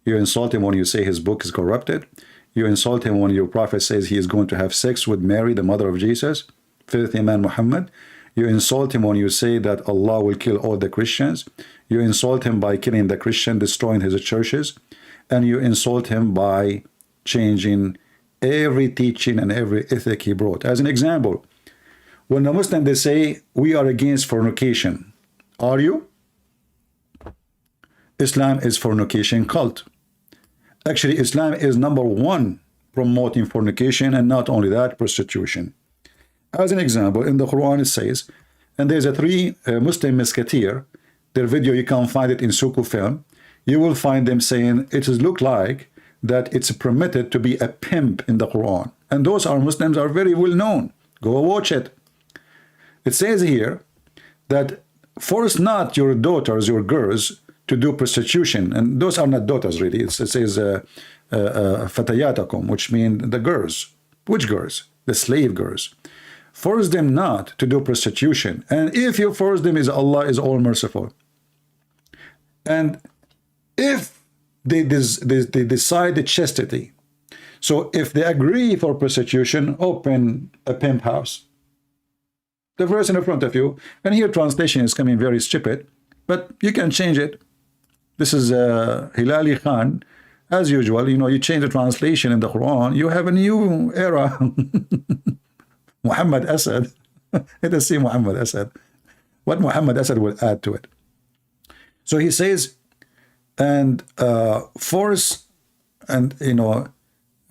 You insult him when you say his book is corrupted. You insult him when your prophet says he is going to have sex with Mary, the mother of Jesus, filthy man Muhammad. You insult him when you say that Allah will kill all the Christians. You insult him by killing the Christian, destroying his churches. And you insult him by changing every teaching and every ethic he brought. As an example, when the Muslims, they say, we are against fornication. Are you? Islam is fornication cult. Actually, Islam is #1 promoting fornication, and not only that, prostitution. As an example, in the Quran it says, and there's a 3 Muslim musketeer, their video, you can find it in Suku film, you will find them saying it is look like that it's permitted to be a pimp in the Quran. And those are Muslims are very well known. Go watch it. It says here that force not your daughters, your girls, to do prostitution. And those are not daughters really. It says fatayatakum, which mean the girls. Which girls? The slave girls. Force them not to do prostitution. And if you force them, is Allah is all merciful. And if they decide the chastity, so if they agree for prostitution, open a pimp house. The verse in front of you, and here translation is coming very stupid, but you can change it. This is Hilali Khan. As usual, you know, you change the translation in the Quran, you have a new era. Muhammad Asad. Let us see Muhammad Asad. What Muhammad Asad will add to it. So he says, and force, and you know,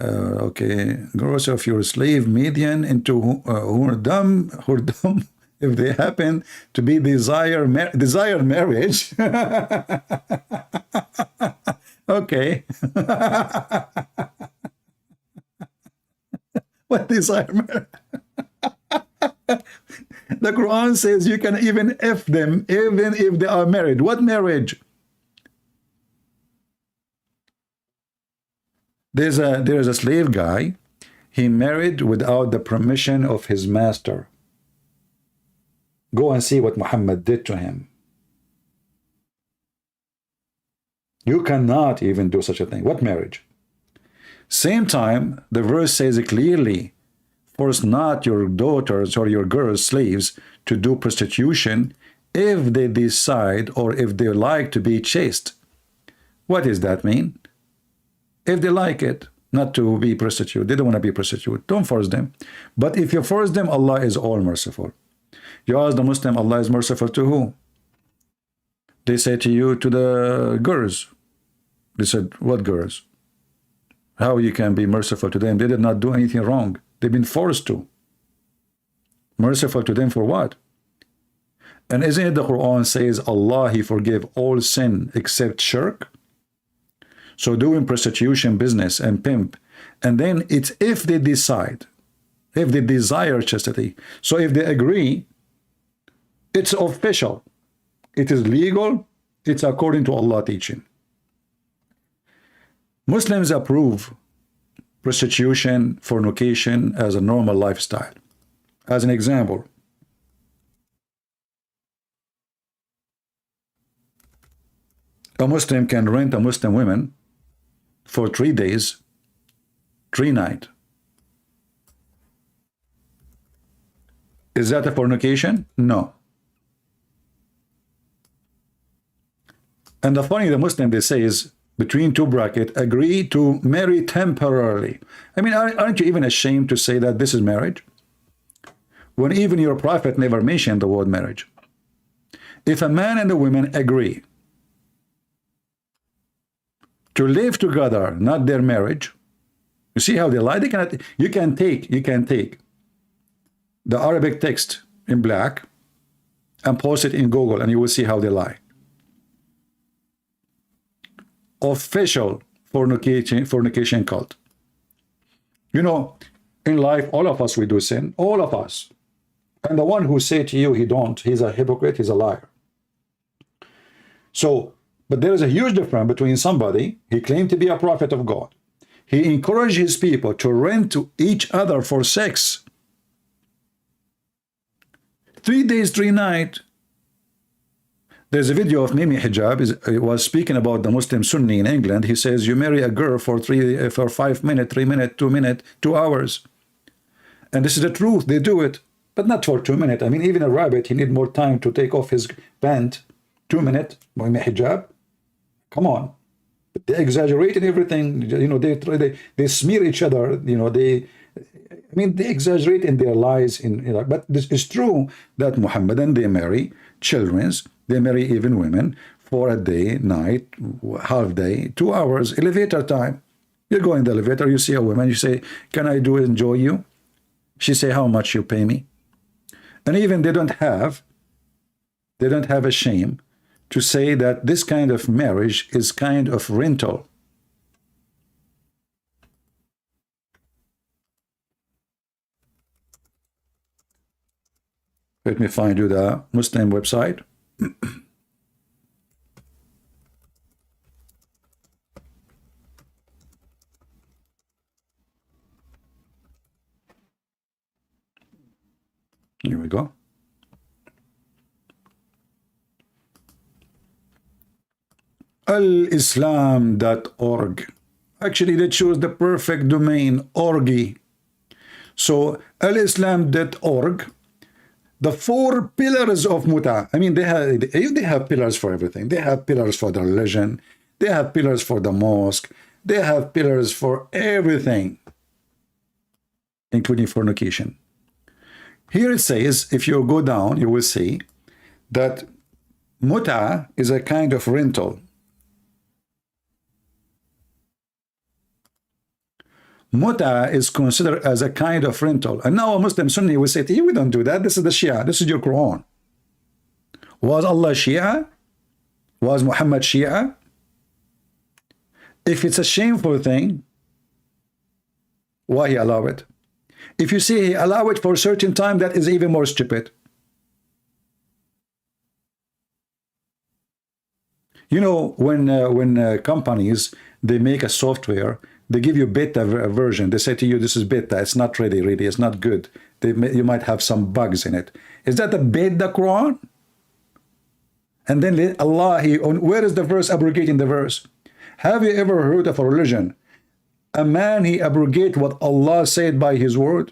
okay, gross of your slave median into whoredom, if they happen to be desired marriage. Okay. What desire marriage? The Quran says you can even F them even if they are married. What marriage? There is a slave guy. He married without the permission of his master. Go and see what Muhammad did to him. You cannot even do such a thing. What marriage? Same time, the verse says it clearly, force not your daughters or your girls, slaves, to do prostitution if they decide or if they like to be chaste. What does that mean? If they like it, not to be prostitute, they don't want to be prostitute, don't force them. But if you force them, Allah is all merciful. You ask the Muslim, Allah is merciful to who? They say to you, to the girls. They said, what girls? How you can be merciful to them? They did not do anything wrong. They've been forced to. Merciful to them for what? And isn't it the Quran says Allah, He forgave all sin except shirk? So doing prostitution business and pimp. And then it's if they decide, if they desire chastity. So if they agree, it's official. It is legal. It's according to Allah teaching. Muslims approve prostitution, fornication as a normal lifestyle. As an example, a Muslim can rent a Muslim woman for 3 days, 3 nights. Is that a fornication? No. And the funny, the Muslim, they say, is between two brackets, agree to marry temporarily. I mean, aren't you even ashamed to say that this is marriage? When even your prophet never mentioned the word marriage. If a man and a woman agree to live together, not their marriage, you see how they lie? They cannot, you can take the Arabic text in black and post it in Google and you will see how they lie. Official fornication cult. You know, in life, all of us, we do sin, all of us. And the one who say to you he don't, he's a hypocrite, he's a liar. So, but there is a huge difference between somebody, he claimed to be a prophet of God. He encouraged his people to rent to each other for sex. 3 days, 3 nights. There's a video of Mimi Hijab. He was speaking about the Muslim Sunni in England. He says, you marry a girl for 5 minutes, 3 minutes, 2 minutes, 2 hours. And this is the truth. They do it, but not for 2 minutes. I mean, even a rabbit, he need more time to take off his pant. 2 minutes, Mimi Hijab. Come on. They exaggerate in everything. You know, they smear each other. You know, they exaggerate in their lies. But this is true that Mohammedan, they marry children's. They marry even women for a day, night, half day, 2 hours, elevator time. You go in the elevator, you see a woman, you say, can I enjoy you? She say, how much you pay me? And even they don't have a shame to say that this kind of marriage is kind of rental. Let me find you the Muslim website. Here we go. Alislam.org. Actually, they chose the perfect domain, orgy. So, alislam.org. The 4 pillars of muta. I mean, they have pillars for everything. They have pillars for the religion. They have pillars for the mosque. They have pillars for everything, including fornication. Here it says, if you go down, you will see that muta is a kind of rental. Muta is considered as a kind of rental. And now a Muslim Sunni will say to you, we don't do that. This is the Shia. This is your Quran. Was Allah Shia? Was Muhammad Shia? If it's a shameful thing, why he allow it? If you say he allow it for a certain time, that is even more stupid. You know, when companies, they make a software, they give you beta version. They say to you, this is beta. It's not ready, really. It's not good. You might have some bugs in it. Is that the beta Quran? And then Allah, where is the verse abrogating the verse? Have you ever heard of a religion? A man, he abrogate what Allah said by his word?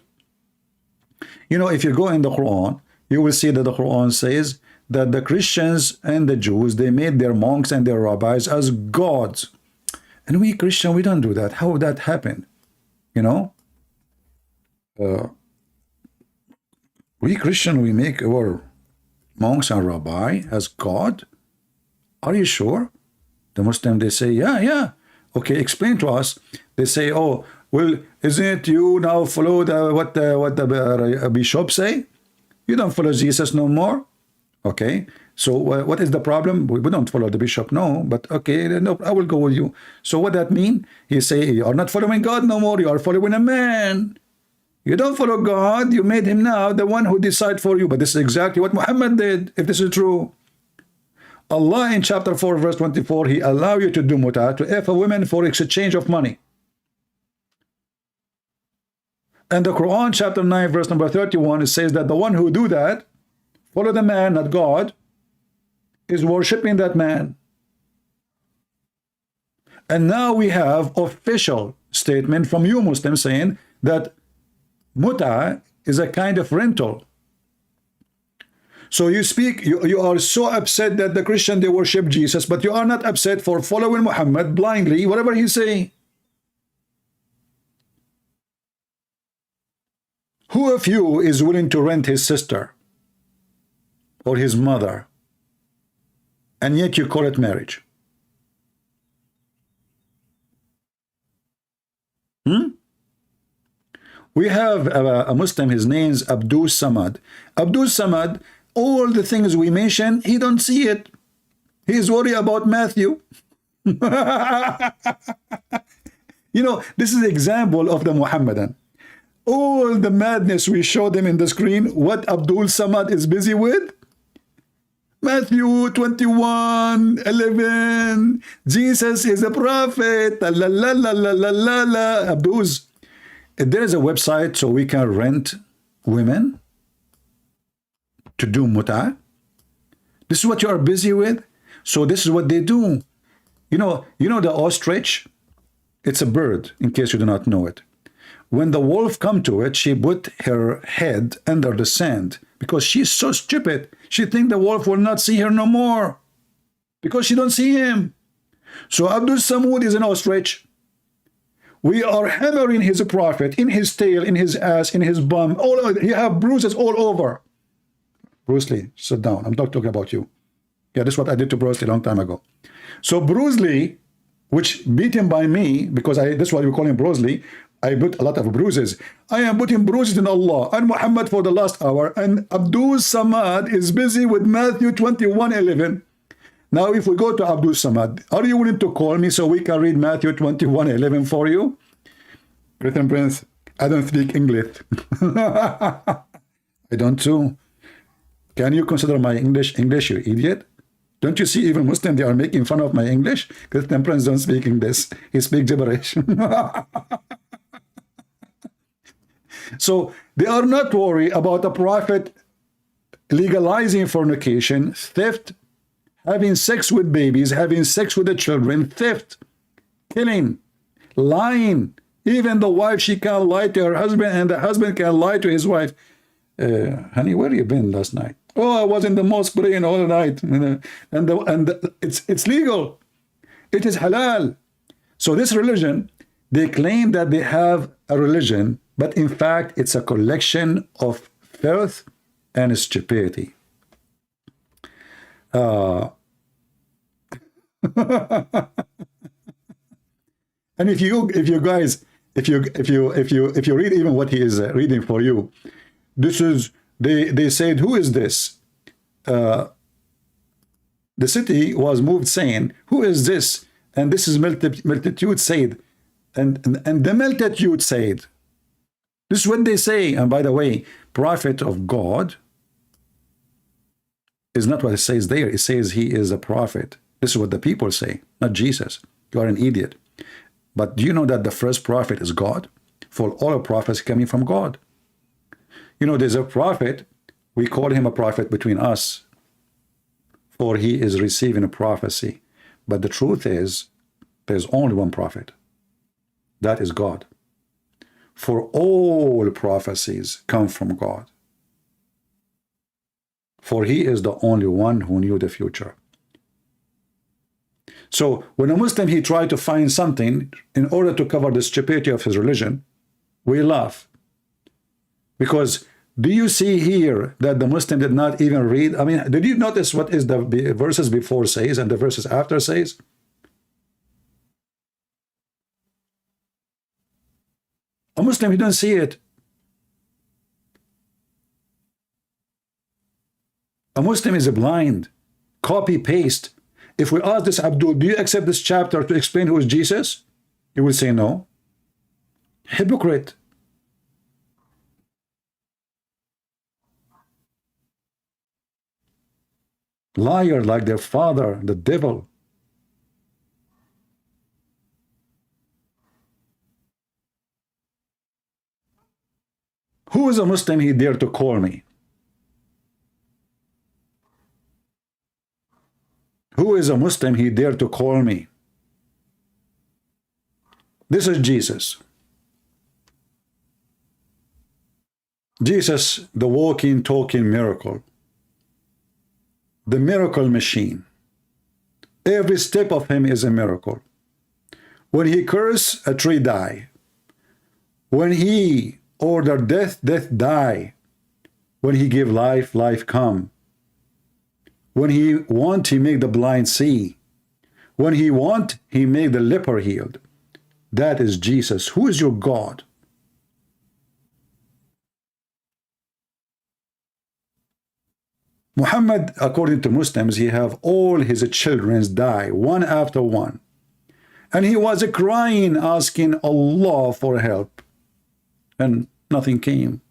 You know, if you go in the Quran, you will see that the Quran says that the Christians and the Jews, they made their monks and their rabbis as gods. And we Christian, we don't do that. How would that happen? You know? We Christian, we make our monks and rabbi as God? Are you sure? The Muslim, they say, yeah. Okay, explain to us. They say, oh, well, isn't it you now follow what the bishop say? You don't follow Jesus no more? Okay, So what is the problem? We don't follow the bishop, no, but okay, no, I will go with you. So what that mean? He say, you are not following God no more, you are following a man. You don't follow God, you made him now the one who decide for you. But this is exactly what Muhammad did, if this is true. Allah in chapter 4 verse 24, he allow you to do muta, to F a woman for exchange of money. And the Quran chapter 9 verse number 31, it says that the one who do that, follow the man, not God, is worshipping that man. And now we have official statement from you Muslims saying that muta is a kind of rental. So you speak, you are so upset that the Christian, they worship Jesus, but you are not upset for following Muhammad blindly, whatever he say. Who of you is willing to rent his sister or his mother, and yet you call it marriage? We have a Muslim, his name's Abdul Somad. Abdul Somad, all the things we mention, he don't see it. He's worried about Matthew. You know, this is an example of the Muhammadan. All the madness we show them in the screen, what Abdul Somad is busy with? Matthew 21:11. Jesus is a prophet. La la la la la la la. Abdul's. There is a website so we can rent women to do muta. This is what you are busy with. So this is what they do. You know the ostrich? It's a bird, in case you do not know it. When the wolf come to it, she put her head under the sand because she's so stupid. She think the wolf will not see her no more because she don't see him. So Abdul Samud is an ostrich. We are hammering his prophet in his tail, in his ass, in his bum. All over. He have bruises all over. Bruce Lee, sit down. I'm not talking about you. Yeah, this is what I did to Bruce Lee a long time ago. So Bruce Lee, which beat him by me, because this is what we call him Bruce Lee, I put a lot of bruises. I am putting bruises in Allah and Muhammad for the last hour, and Abdul Samad is busy with Matthew 21:11. Now, if we go to Abdul Samad, are you willing to call me so we can read Matthew 21:11 for you? Christian Prince, I don't speak English. I don't too. Can you consider my English, you idiot? Don't you see even Muslims, they are making fun of my English? Christian Prince don't speak English. He speaks gibberish. So they are not worried about a prophet legalizing fornication, theft, having sex with babies, having sex with the children, theft, killing, lying. Even the wife, she can lie to her husband, and the husband can lie to his wife. Honey, where you been last night? Oh, I was in the mosque praying all night. And it's legal. It is halal. So this religion, they claim that they have a religion, but in fact, it's a collection of filth and stupidity. And if you guys, if you read even what he is reading for you, this is they said, who is this? The city was moved, saying, who is this? And this is multitude said, and the multitude said. This is what they say. And by the way, prophet of God is not what it says there. It says he is a prophet. This is what the people say, not Jesus. You are an idiot. But do you know that the first prophet is God? For all prophets coming from God. You know, there's a prophet, we call him a prophet between us, for he is receiving a prophecy. But the truth is, there's only one prophet. That is God. For all prophecies come from God. For he is the only one who knew the future. So when a Muslim, he tried to find something in order to cover the stupidity of his religion, we laugh. Because do you see here that the Muslim did not even read? I mean, did you notice what is the verses before says and the verses after says? A Muslim, he don't see it. A Muslim is blind. copy paste. If we ask this Abdul, do you accept this chapter to explain who is Jesus? He will say no. Hypocrite. Liar like their father, the devil. Who is a Muslim he dare to call me? Who is a Muslim he dare to call me? This is Jesus. Jesus, the walking, talking miracle. The miracle machine. Every step of him is a miracle. When he curse, a tree die. When he order death, death die. When he give life, life come. When he want, he make the blind see. When he want, he make the leper healed. That is Jesus. Who is your God? Muhammad, according to Muslims, he have all his children die one after one. And he was crying, asking Allah for help. And nothing came.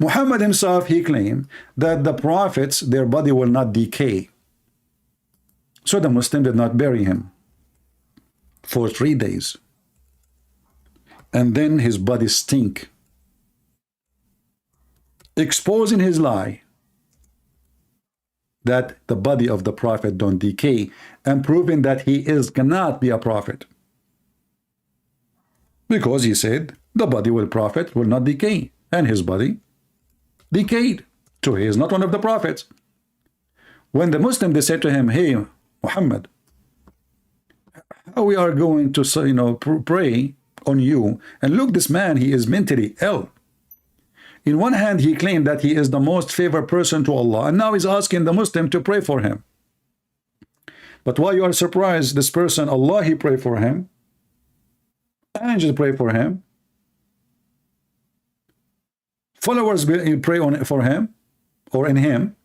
Muhammad himself, he claimed that the prophets, their body will not decay. So the Muslim did not bury him for 3 days. And then his body stink. Exposing his lie that the body of the prophet don't decay, and proving that he cannot be a prophet. Because he said the body of the prophet will not decay, and his body decayed. So he is not one of the prophets. When the Muslim, they said to him, hey, Muhammad, how we are going to pray on you, and look, this man, he is mentally ill. In one hand, he claimed that he is the most favored person to Allah, and now he's asking the Muslim to pray for him. But why you are surprised? This person, Allah, he pray for him. Angels pray for him. Followers pray for him, or in him.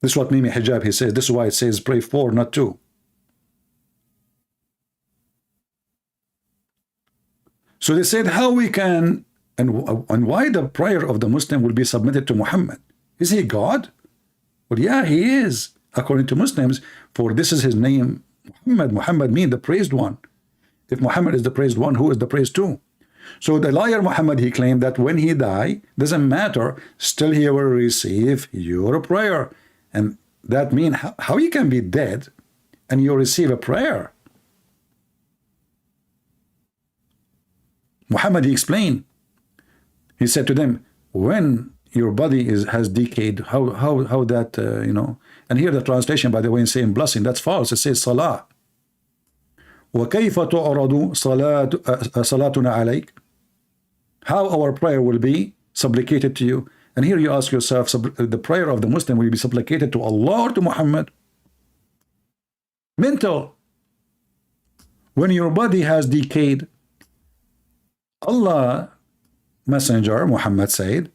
This is what Mimi Hijab, he says. This is why it says pray for, not to. So they said, how we can, and why the prayer of the Muslim will be submitted to Muhammad? Is he God? Well, yeah, he is, according to Muslims, for this is his name, Muhammad. Muhammad means the praised one. If Muhammad is the praised one, who is the praised too? So the liar Muhammad, he claimed that when he die, doesn't matter, still he will receive your prayer. And that means how you can be dead and you receive a prayer? Muhammad, he explained. He said to them, when your body has decayed, how that, and here the translation, by the way, in saying blessing, that's false. It says salah. وَكَيْفَ تُعْرَضُ صَلَاتُنَا عَلَيْكَ. How our prayer will be supplicated to you. And here you ask yourself, the prayer of the Muslim will be supplicated to Allah or to Muhammad? Mental. When your body has decayed, Allah, Messenger Muhammad said,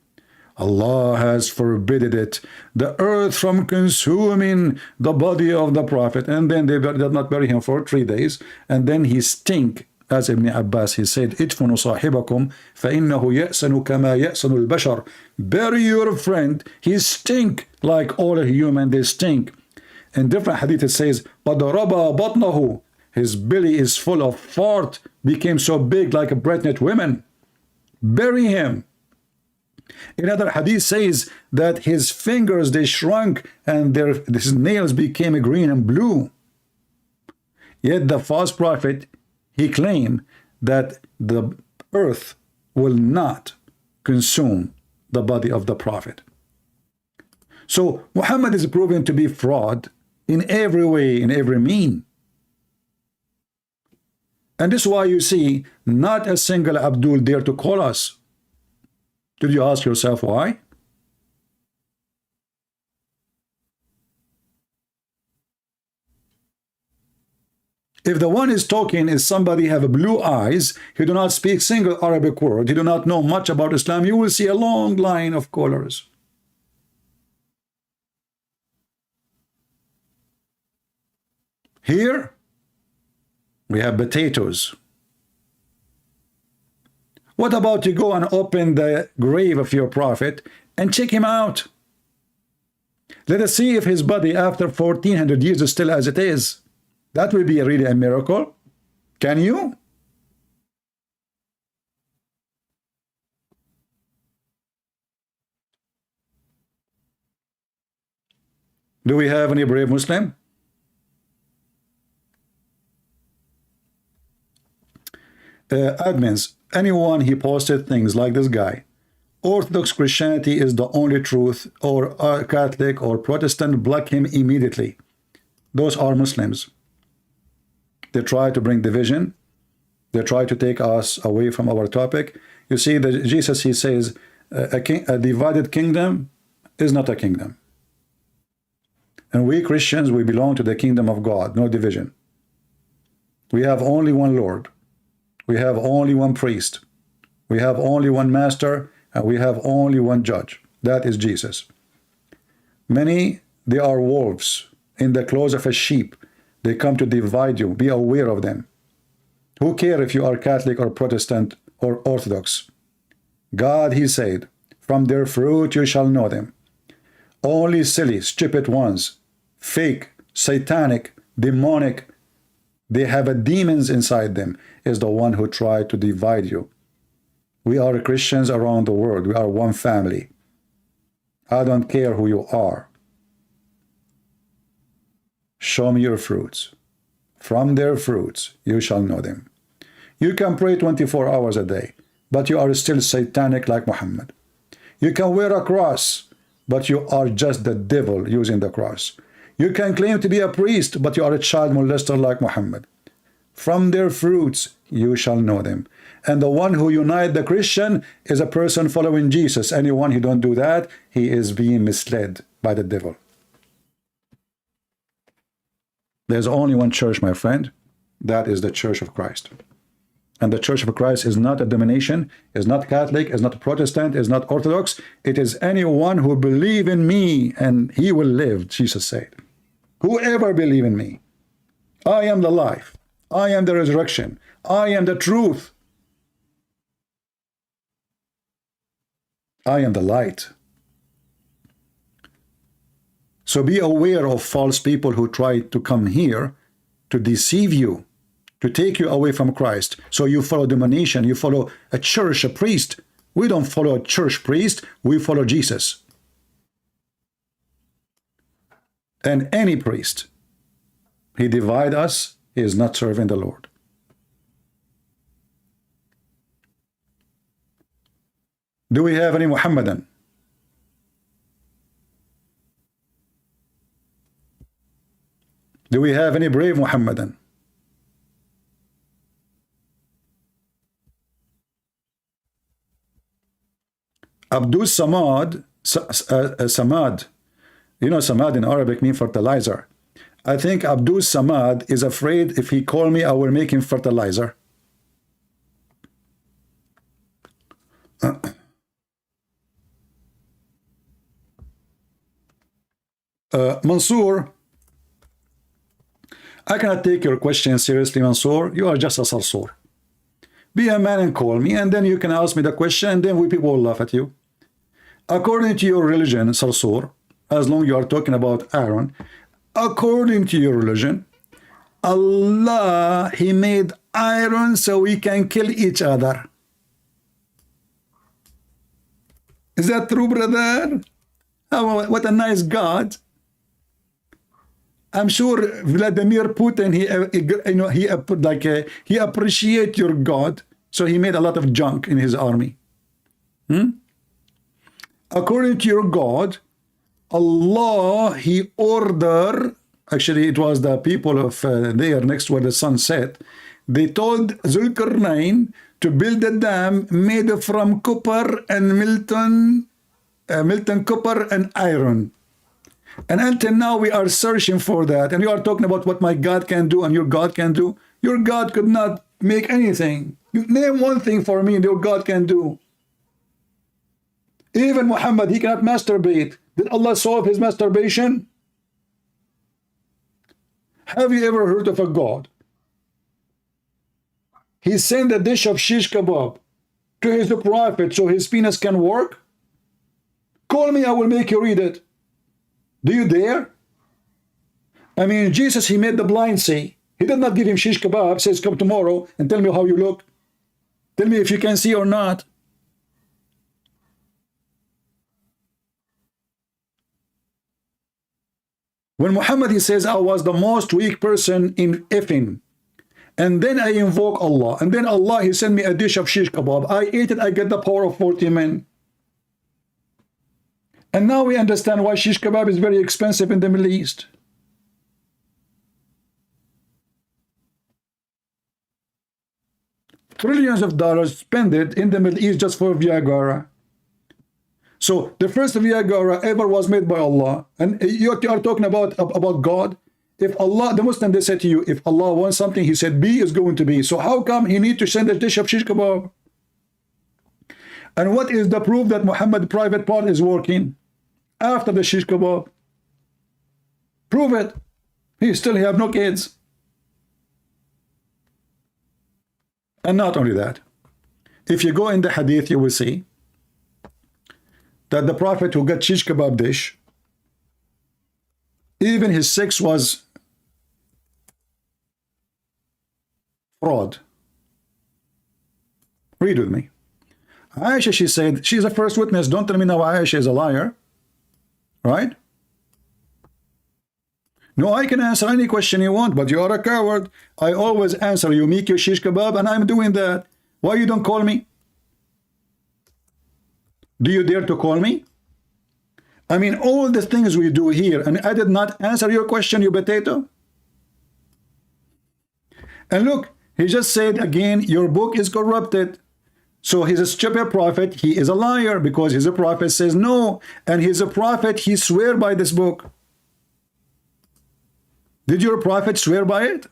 Allah has forbidden it, the earth from consuming the body of the Prophet. And then they did not bury him for 3 days. And then he stink. As Ibn Abbas, he said, idfunu sahibakum فَإِنَّهُ يَأْسَنُ كَمَا يَأْسَنُ الْبَشَرِ. Bury your friend, he stink like all human, they stink. In different hadith it says, قَدْ رَبَى بَطْنَهُ. His belly is full of fart, became so big like a pregnant woman. Bury him. Another hadith says that his fingers, they shrunk and his nails became green and blue. Yet the false prophet, he claimed that the earth will not consume the body of the prophet. So Muhammad is proven to be fraud in every way, in every mean. And this is why you see not a single Abdul dare to call us. Did you ask yourself why? If the one is talking is somebody have blue eyes, he do not speak single Arabic word, he do not know much about Islam, you will see a long line of callers. Here, we have potatoes. What about you go and open the grave of your prophet and check him out? Let us see if his body after 1400 years is still as it is. That will be really a miracle. Can you? Do we have any brave Muslim? Admins, anyone he posted things like this guy, Orthodox Christianity is the only truth, or Catholic or Protestant, block him immediately. Those are Muslims. They try to bring division. They try to take us away from our topic. You see, Jesus, he says, a divided kingdom is not a kingdom. And we Christians, we belong to the kingdom of God, no division. We have only one Lord. We have only one priest. We have only one master, and we have only one judge. That is Jesus. Many, they are wolves in the clothes of a sheep. They come to divide you. Be aware of them. Who cares if you are Catholic or Protestant or Orthodox? God, he said, from their fruit you shall know them. Only silly, stupid ones, fake, satanic, demonic, they have a demons inside them, is the one who tried to divide you. We are Christians around the world. We are one family. I don't care who you are. Show me your fruits. From their fruits you shall know them. You can pray 24 hours a day, but you are still satanic like Mohammed. You can wear a cross, but you are just the devil using the cross. You can claim to be a priest, but you are a child molester like Mohammed. From their fruits you shall know them. And the one who unites the Christian is a person following Jesus. Anyone who don't do that, he is being misled by the devil. There's only one church, my friend. That is the Church of Christ. And the Church of Christ is not a denomination, is not Catholic, is not Protestant, is not Orthodox. It is anyone who believes in me and he will live, Jesus said. Whoever believes in me, I am the life. I am the resurrection. I am the truth. I am the light. So be aware of false people who try to come here to deceive you, to take you away from Christ. So you follow denomination, you follow a church, a priest. We don't follow a church priest, we follow Jesus. And any priest, he divide us, he is not serving the Lord. Do we have any Muhammadan? Do we have any brave Muhammadan? Abdul Somad, Samad, you know Samad in Arabic means fertilizer. I think Abdul Samad is afraid if he call me, I will make him fertilizer. Mansoor, I cannot take your question seriously, Mansoor. You are just a sarsor. Be a man and call me, and then you can ask me the question, and then we people will laugh at you. According to your religion, sarsor, as long as you are talking about Aaron, according to your religion, Allah, he made iron so we can kill each other. Is that true, brother? Oh, what a nice God. I'm sure Vladimir Putin, he appreciate your God, so he made a lot of junk in his army. According to your God, Allah, he ordered, actually it was the people of there next where the sun set, they told Zulkarnain to build a dam made from copper and molten copper and iron. And until now we are searching for that, and you are talking about what my God can do and your God can do. Your God could not make anything. You name one thing for me your God can do. Even Muhammad, he cannot masturbate. Did Allah solve his masturbation? Have you ever heard of a God? He sent a dish of shish kebab to his prophet so his penis can work? Call me, I will make you read it. Do you dare? I mean, Jesus, he made the blind see. He did not give him shish kebab, says, come tomorrow and tell me how you look. Tell me if you can see or not. When Muhammad, he says, I was the most weak person in effing. And then I invoke Allah. And then Allah, he sent me a dish of shish kebab. I ate it, I get the power of 40 men. And now we understand why shish kebab is very expensive in the Middle East. Trillions of dollars spent it in the Middle East just for Viagra. So the first Viagra ever was made by Allah. And you are talking about God. If Allah, the Muslim, they said to you, if Allah wants something, he said B is going to be. So how come he need to send a dish of shish kebab? And what is the proof that Muhammad's private part is working after the shish kebab? Prove it. He still have no kids. And not only that, if you go in the hadith, you will see that the prophet who got shish kebab dish, even his sex was fraud. Read with me. Aisha, she said, she's the first witness. Don't tell me now Aisha is a liar. Right? No, I can answer any question you want, but you are a coward. I always answer you, make your shish kebab, and I'm doing that. Why you don't call me? Do you dare to call me? I mean, all the things we do here, and I did not answer your question, you potato. And look, he just said again, your book is corrupted. So he's a stupid prophet. He is a liar because he's a prophet says no. And he's a prophet. He swear by this book. Did your prophet swear by it?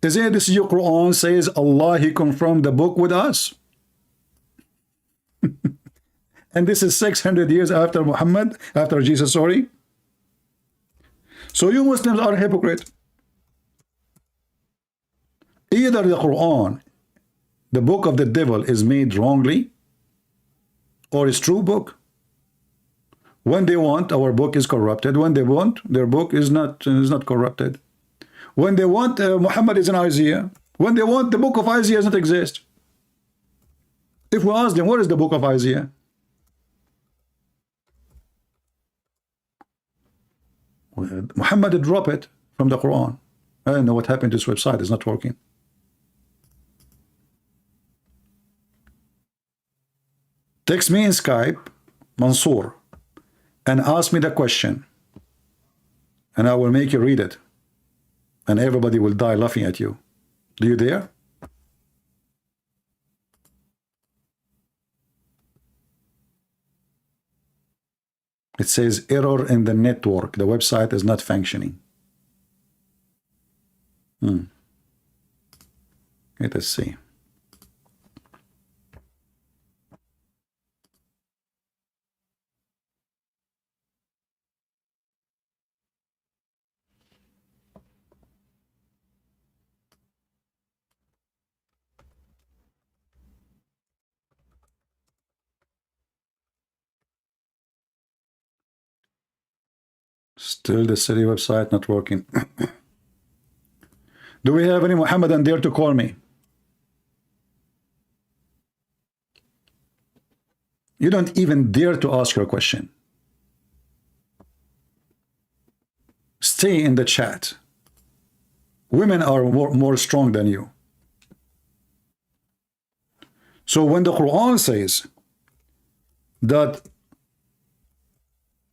Is it this your Quran says Allah, he confirmed the book with us? And this is 600 years after Muhammad, after Jesus, sorry. So you Muslims are hypocrite. Either the Quran, the book of the devil, is made wrongly, or it's true book. When they want, our book is corrupted. When they want, their book is not corrupted. When they want, Muhammad is in Isaiah. When they want, the book of Isaiah does not exist. If we ask them, what is the book of Isaiah? Muhammad dropped it from the Quran. I don't know what happened to this website. It's not working. Text me in Skype, Mansoor, and ask me the question, and I will make you read it, and everybody will die laughing at you. Do you dare? It says error in the network. The website is not functioning. Let us see. Still the city website not working. Do we have any Muhammadan dare to call me? You don't even dare to ask your question. Stay in the chat. Women are more strong than you. So when the Quran says that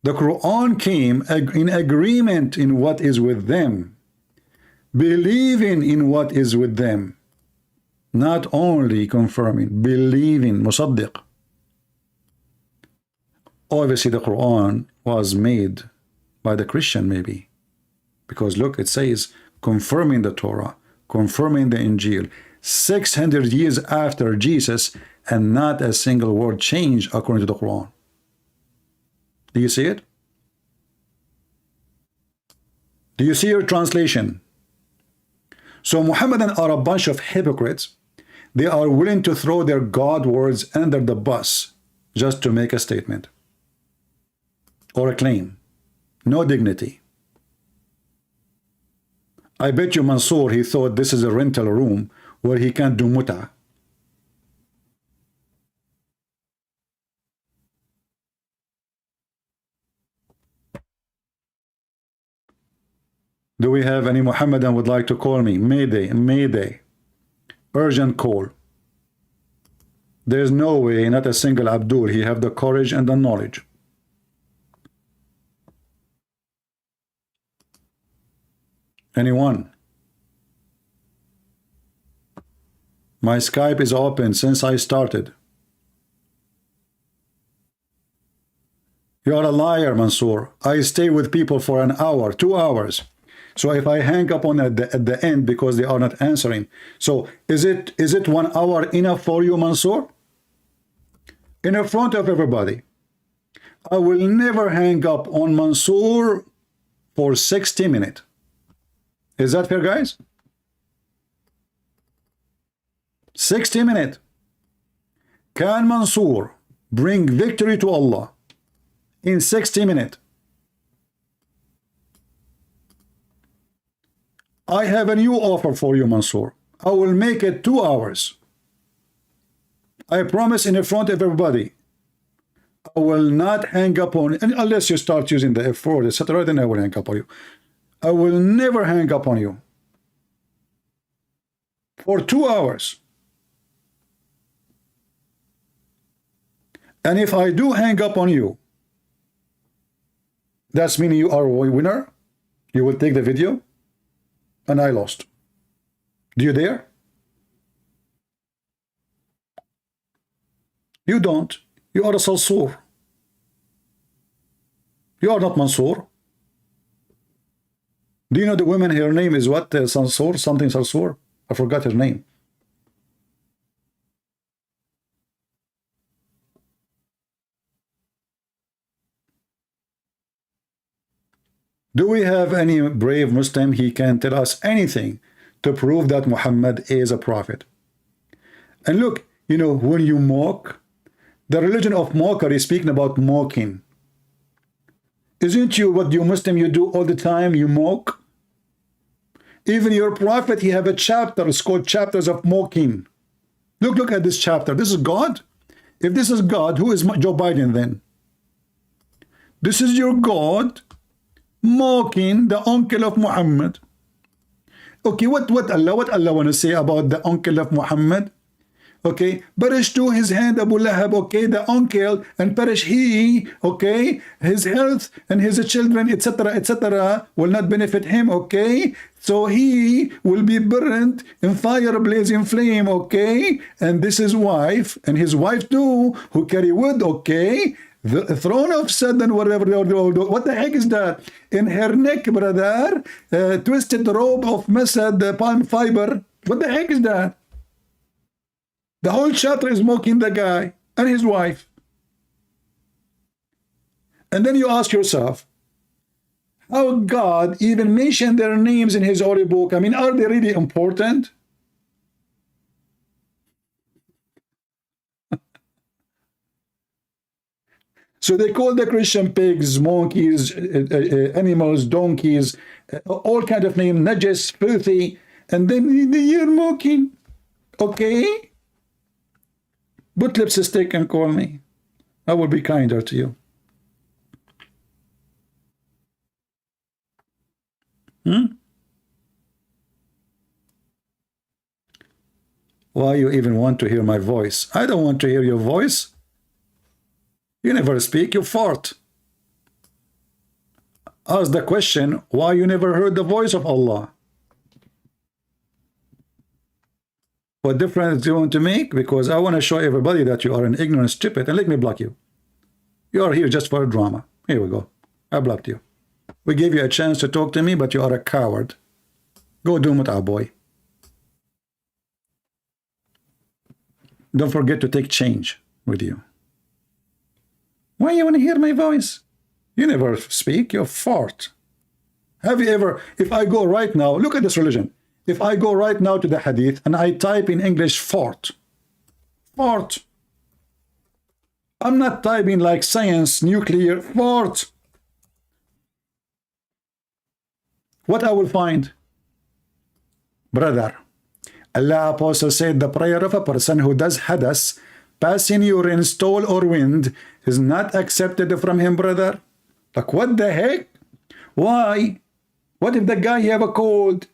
the Quran came in agreement in what is with them, believing in what is with them, not only confirming, believing, musaddiq. Obviously the Quran was made by the Christian maybe, because look, it says confirming the Torah, confirming the Injil, 600 years after Jesus, and not a single word changed according to the Quran. Do you see it? Do you see your translation? So Muhammadan are a bunch of hypocrites. They are willing to throw their God words under the bus just to make a statement or a claim. No dignity. I bet you Mansour, he thought this is a rental room where he can't do muta. Do we have any Muhammadan would like to call me? Mayday, Mayday. Urgent call. There's no way, not a single Abdul, he have the courage and the knowledge. Anyone? My Skype is open since I started. You are a liar, Mansour. I stay with people for an hour, 2 hours. So if I hang up on at the end because they are not answering, so is it 1 hour enough for you, Mansour? In front of everybody, I will never hang up on Mansour for 60 minutes. Is that fair, guys? 60 minutes. Can Mansour bring victory to Allah in 60 minutes? I have a new offer for you, Mansour. I will make it 2 hours. I promise in front of everybody. I will not hang up on, and unless you start using the F4, etc., then I will hang up on you. I will never hang up on you for 2 hours. And if I do hang up on you, that's meaning you are a winner. You will take the video, and I lost. Do you dare? You don't. You are a Salsour. You are not Mansour. Do you know the woman, her name is what? Salsour? Something Salsour? I forgot her name. Do we have any brave Muslim? He can tell us anything to prove that Muhammad is a prophet. And look, you know, when you mock, the religion of mockery, speaking about mocking. Isn't you what you Muslim you do all the time? You mock. Even your prophet, he have a chapter. It's called chapters of mocking. Look at this chapter. This is God. If this is God, who is Joe Biden then? This is your God mocking the uncle of Muhammad. Okay, what Allah want to say about the uncle of Muhammad? Okay, perish to his hand Abu Lahab, okay, the uncle, and perish he, okay, his health and his children, etc., etc., will not benefit him, okay, so he will be burnt in fire, blazing flame, okay, and this is wife, and his wife too, who carry wood, okay, the throne of Satan, whatever, what the heck is that? In her neck, brother, twisted robe of Masad, palm fiber, what the heck is that? The whole chapter is mocking the guy and his wife. And then you ask yourself, how God even mentioned their names in his holy book? I mean, are they really important? So they call the Christian pigs, monkeys, animals, donkeys, all kind of names, najis, filthy, and then you're mocking. Okay? Put lipstick and call me. I will be kinder to you. Why you even want to hear my voice? I don't want to hear your voice. You never speak, you fart. Ask the question, why you never heard the voice of Allah? What difference do you want to make? Because I want to show everybody that you are an ignorant stupid, and let me block you. You are here just for a drama. Here we go. I blocked you. We gave you a chance to talk to me, but you are a coward. Go do mut'ah, boy. Don't forget to take change with you. Why you want to hear my voice? You never speak, you fart. Have you ever, if I go right now, look at this religion. If I go right now to the hadith and I type in English fart, I'm not typing like science, nuclear, fart. What I will find? Brother, Allah Apostle said the prayer of a person who does hadas, passing urine, stool or wind, is not accepted from him, brother. Like what the heck? Why? What if the guy have a cold?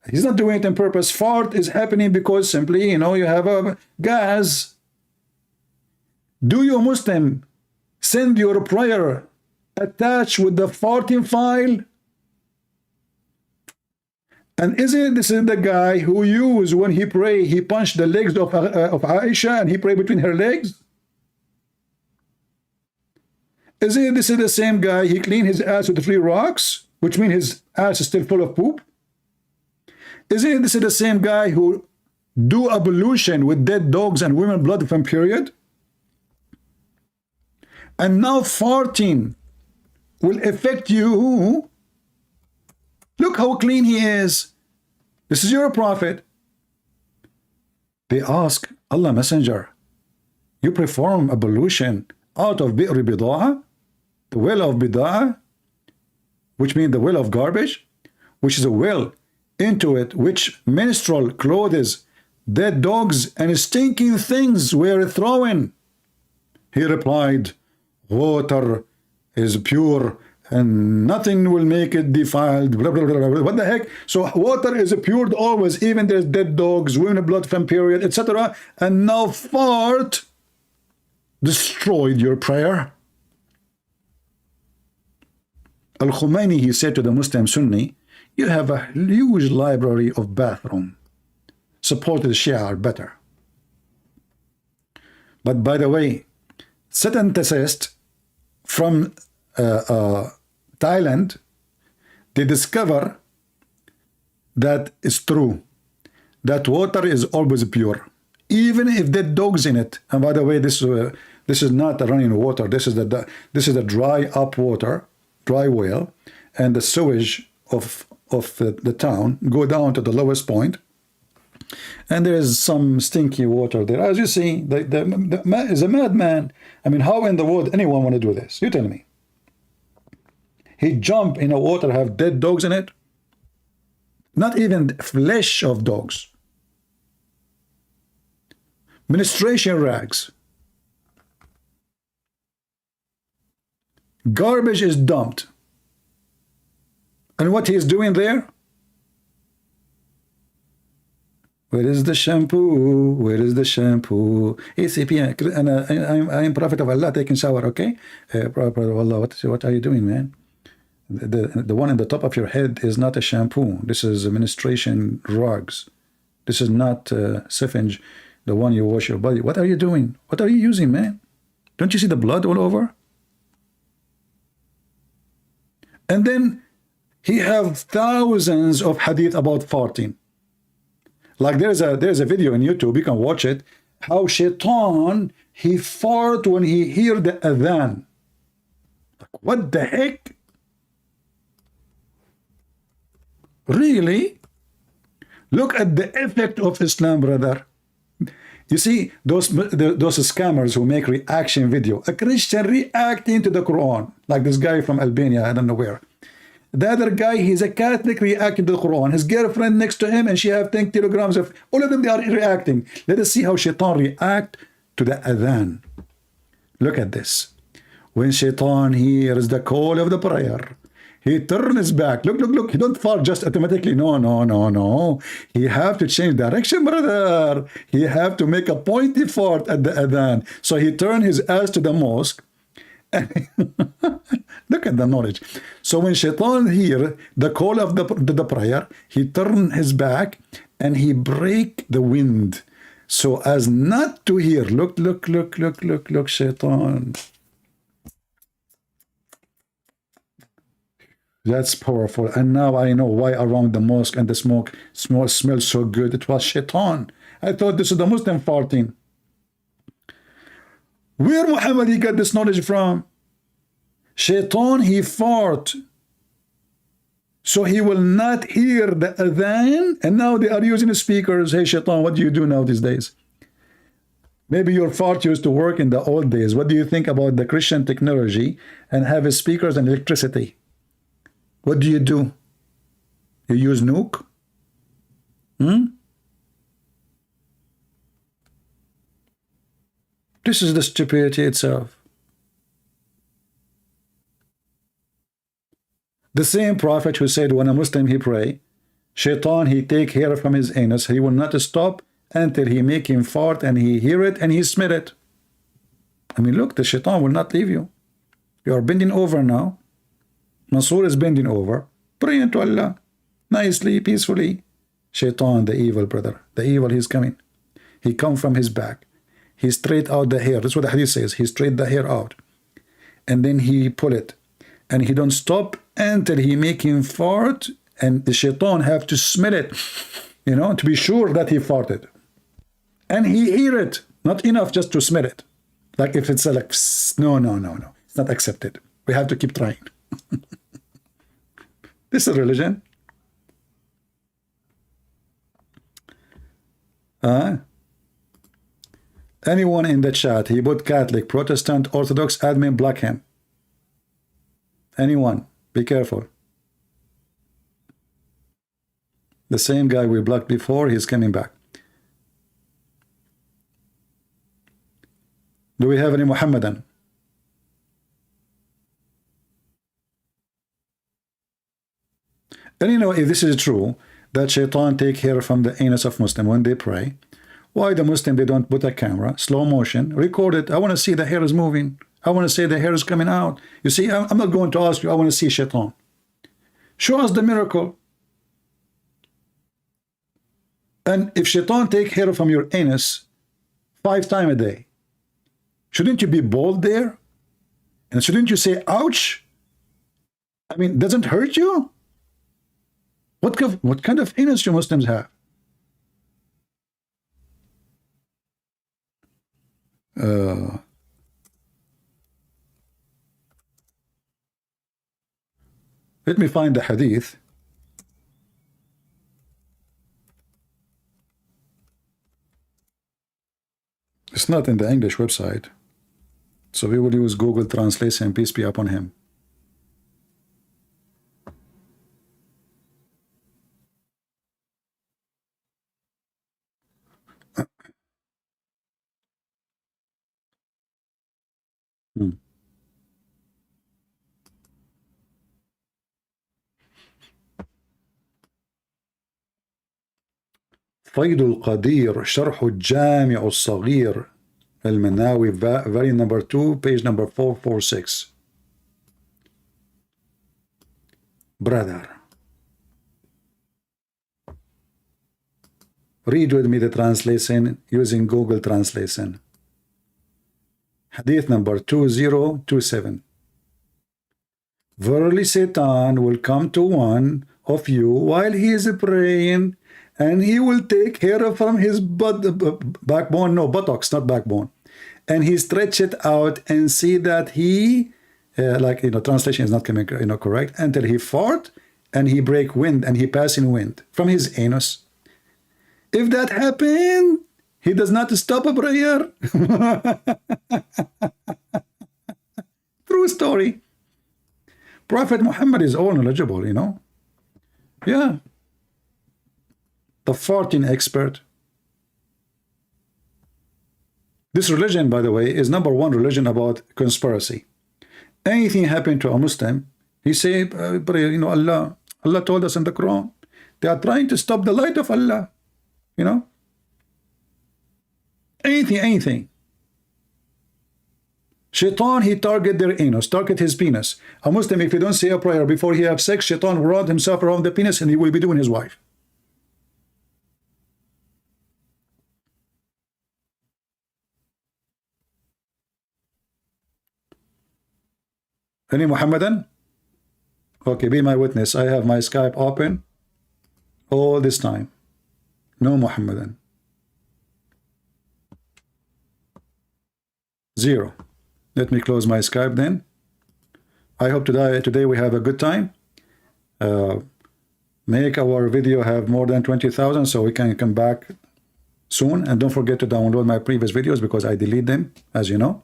He's not doing it on purpose. Fart is happening because simply, you know, you have a gas. Do you Muslim send your prayer attached with the farting file? And isn't this is the guy who used when he pray, he punched the legs of Aisha and he prayed between her legs? Isn't this is the same guy, he cleaned his ass with 3 rocks, which means his ass is still full of poop? Isn't this the same guy who do ablution with dead dogs and women blood from period? And now farting will affect you. Look how clean he is. This is your prophet. They ask Allah Messenger, you perform ablution out of bi'r bida'ah, the well of bida'ah, which means the well of garbage, which is a well into it which menstrual clothes, dead dogs and stinking things were thrown. He replied, water is pure and nothing will make it defiled. Blah, blah, blah, blah. What the heck? So water is pure always, even there's dead dogs, women blood from period, etc. And now fart destroyed your prayer. Al-Khomeini, he said to the Muslim Sunni, you have a huge library of bathroom. Supported Shia are better. But by the way, scientists from Thailand, they discover that it's true, that water is always pure, even if there are dogs in it. And by the way, this is not running water. This is the dry up water, dry well, and the sewage of the town go down to the lowest point, and there is some stinky water there. As you see, the man is a madman. I mean, how in the world anyone want to do this? You tell me. He jump in the water, have dead dogs in it, not even flesh of dogs, menstruation rags, garbage is dumped. And what he is doing there? Where is the shampoo? Where is the shampoo? ACP, and I'm Prophet of Allah taking shower, okay? Prophet of Allah, what are you doing, man? The one in the top of your head is not a shampoo. This is a menstruation rugs. This is not syringe, the one you wash your body. What are you doing? What are you using, man? Don't you see the blood all over? And then he have thousands of hadith about farting. Like there's a video on YouTube, you can watch it, how shaitan, he fart when he hear the adhan. Like, what the heck? Really? Look at the effect of Islam, brother. You see, those scammers who make reaction video, a Christian reacting to the Quran, like this guy from Albania, I don't know where. The other guy, he's a Catholic reacting to the Quran. His girlfriend next to him, and she have 10 kilograms of, all of them, they are reacting. Let us see how shaitan react to the adhan. Look at this. When shaitan hears the call of the prayer, he turns his back. Look, look, look. He don't fart just automatically. No, no, no, no. He have to change direction, brother. He have to make a pointy fart at the adhan. So he turn his ass to the mosque. Look at the knowledge. So when shaitan hear the call of the prayer, he turn his back and he break the wind so as not to hear. Look, look, look, look, look, look, shaitan. That's powerful. And now I know why around the mosque and the smoke smells so good. It was shaitan. I thought this is the Muslim farting. Where Muhammad he got this knowledge from? Shaitan, he fart So he will not hear the adhan, and now they are using speakers. Hey, shaitan, what do you do now these days? Maybe your fart used to work in the old days. What do you think about the Christian technology and have speakers and electricity? What do? You use nuke? This is the stupidity itself. The same prophet who said when a Muslim he pray, shaitan he take hair from his anus, he will not stop until he make him fart and he hear it and he smell it. I mean, look, the shaitan will not leave you. You are bending over now. Masood is bending over, praying to Allah, nicely, peacefully. Shaitan, the evil brother, the evil, he's coming. He come from his back. He straight out the hair. That's what the hadith says. He straight the hair out. And then he pull it. And he don't stop until he make him fart. And the shaitan have to smell it, you know, to be sure that he farted. And he hear it. Not enough just to smell it. Like if it's like, no. It's not accepted. We have to keep trying. This is religion. Anyone in the chat, he put Catholic, Protestant, Orthodox, admin, block him. Anyone, be careful. The same guy we blocked before, he's coming back. Do we have any Mohammedan? And you know, if this is true, that shaitan take hair from the anus of Muslim when they pray, why the Muslim, they don't put a camera, slow motion, record it. I want to see the hair is moving. I want to see the hair is coming out. You see, I'm not going to ask you, I want to see shaitan. Show us the miracle. And if shaitan take hair from your anus 5 times a day, shouldn't you be bold there? And shouldn't you say, ouch? I mean, doesn't hurt you? What kind of anus do Muslims have? Let me find the hadith. It's not in the English website. So we will use Google Translation, peace be upon him. فيض القدير شرح الجامع الصغير المناوي volume number 2 page number 446. Brother, read with me the translation using Google Translation. Hadith number 2027. Verily Satan will come to one of you while he is praying, and he will take hair from his backbone, no, buttocks, not backbone, and he stretch it out and see that he, translation is not coming, correct, until he fart and he break wind and he pass in wind from his anus. If that happened, he does not stop a prayer. True story. Prophet Muhammad is all knowledgeable, Yeah. The farting expert. This religion, by the way, is number 1 religion about conspiracy. Anything happened to a Muslim, he say, Allah told us in the Quran, they are trying to stop the light of Allah. Anything. Shaitan, he target their anus, target his penis. A Muslim, if he don't say a prayer before he have sex, shaitan will round himself around the penis and he will be doing his wife. Any Muhammadan? Okay, be my witness. I have my Skype open all this time. No Muhammadan. 0. Let me close my Skype then. I hope today we have a good time. Make our video have more than 20,000 so we can come back soon. And don't forget to download my previous videos because I delete them, as you know.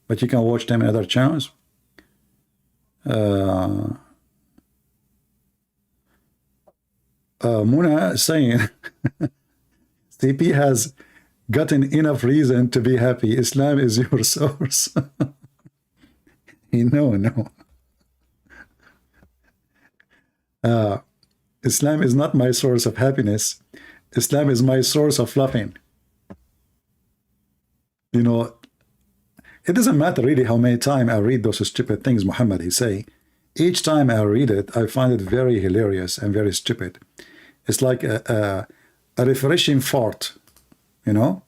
But you can watch them in other channels. Muna saying CP has gotten enough reason to be happy. Islam is your source. No. Islam is not my source of happiness. Islam is my source of laughing. You know, it doesn't matter really how many times I read those stupid things Muhammad he say. Each time I read it, I find it very hilarious and very stupid. It's like a refreshing fart, you know?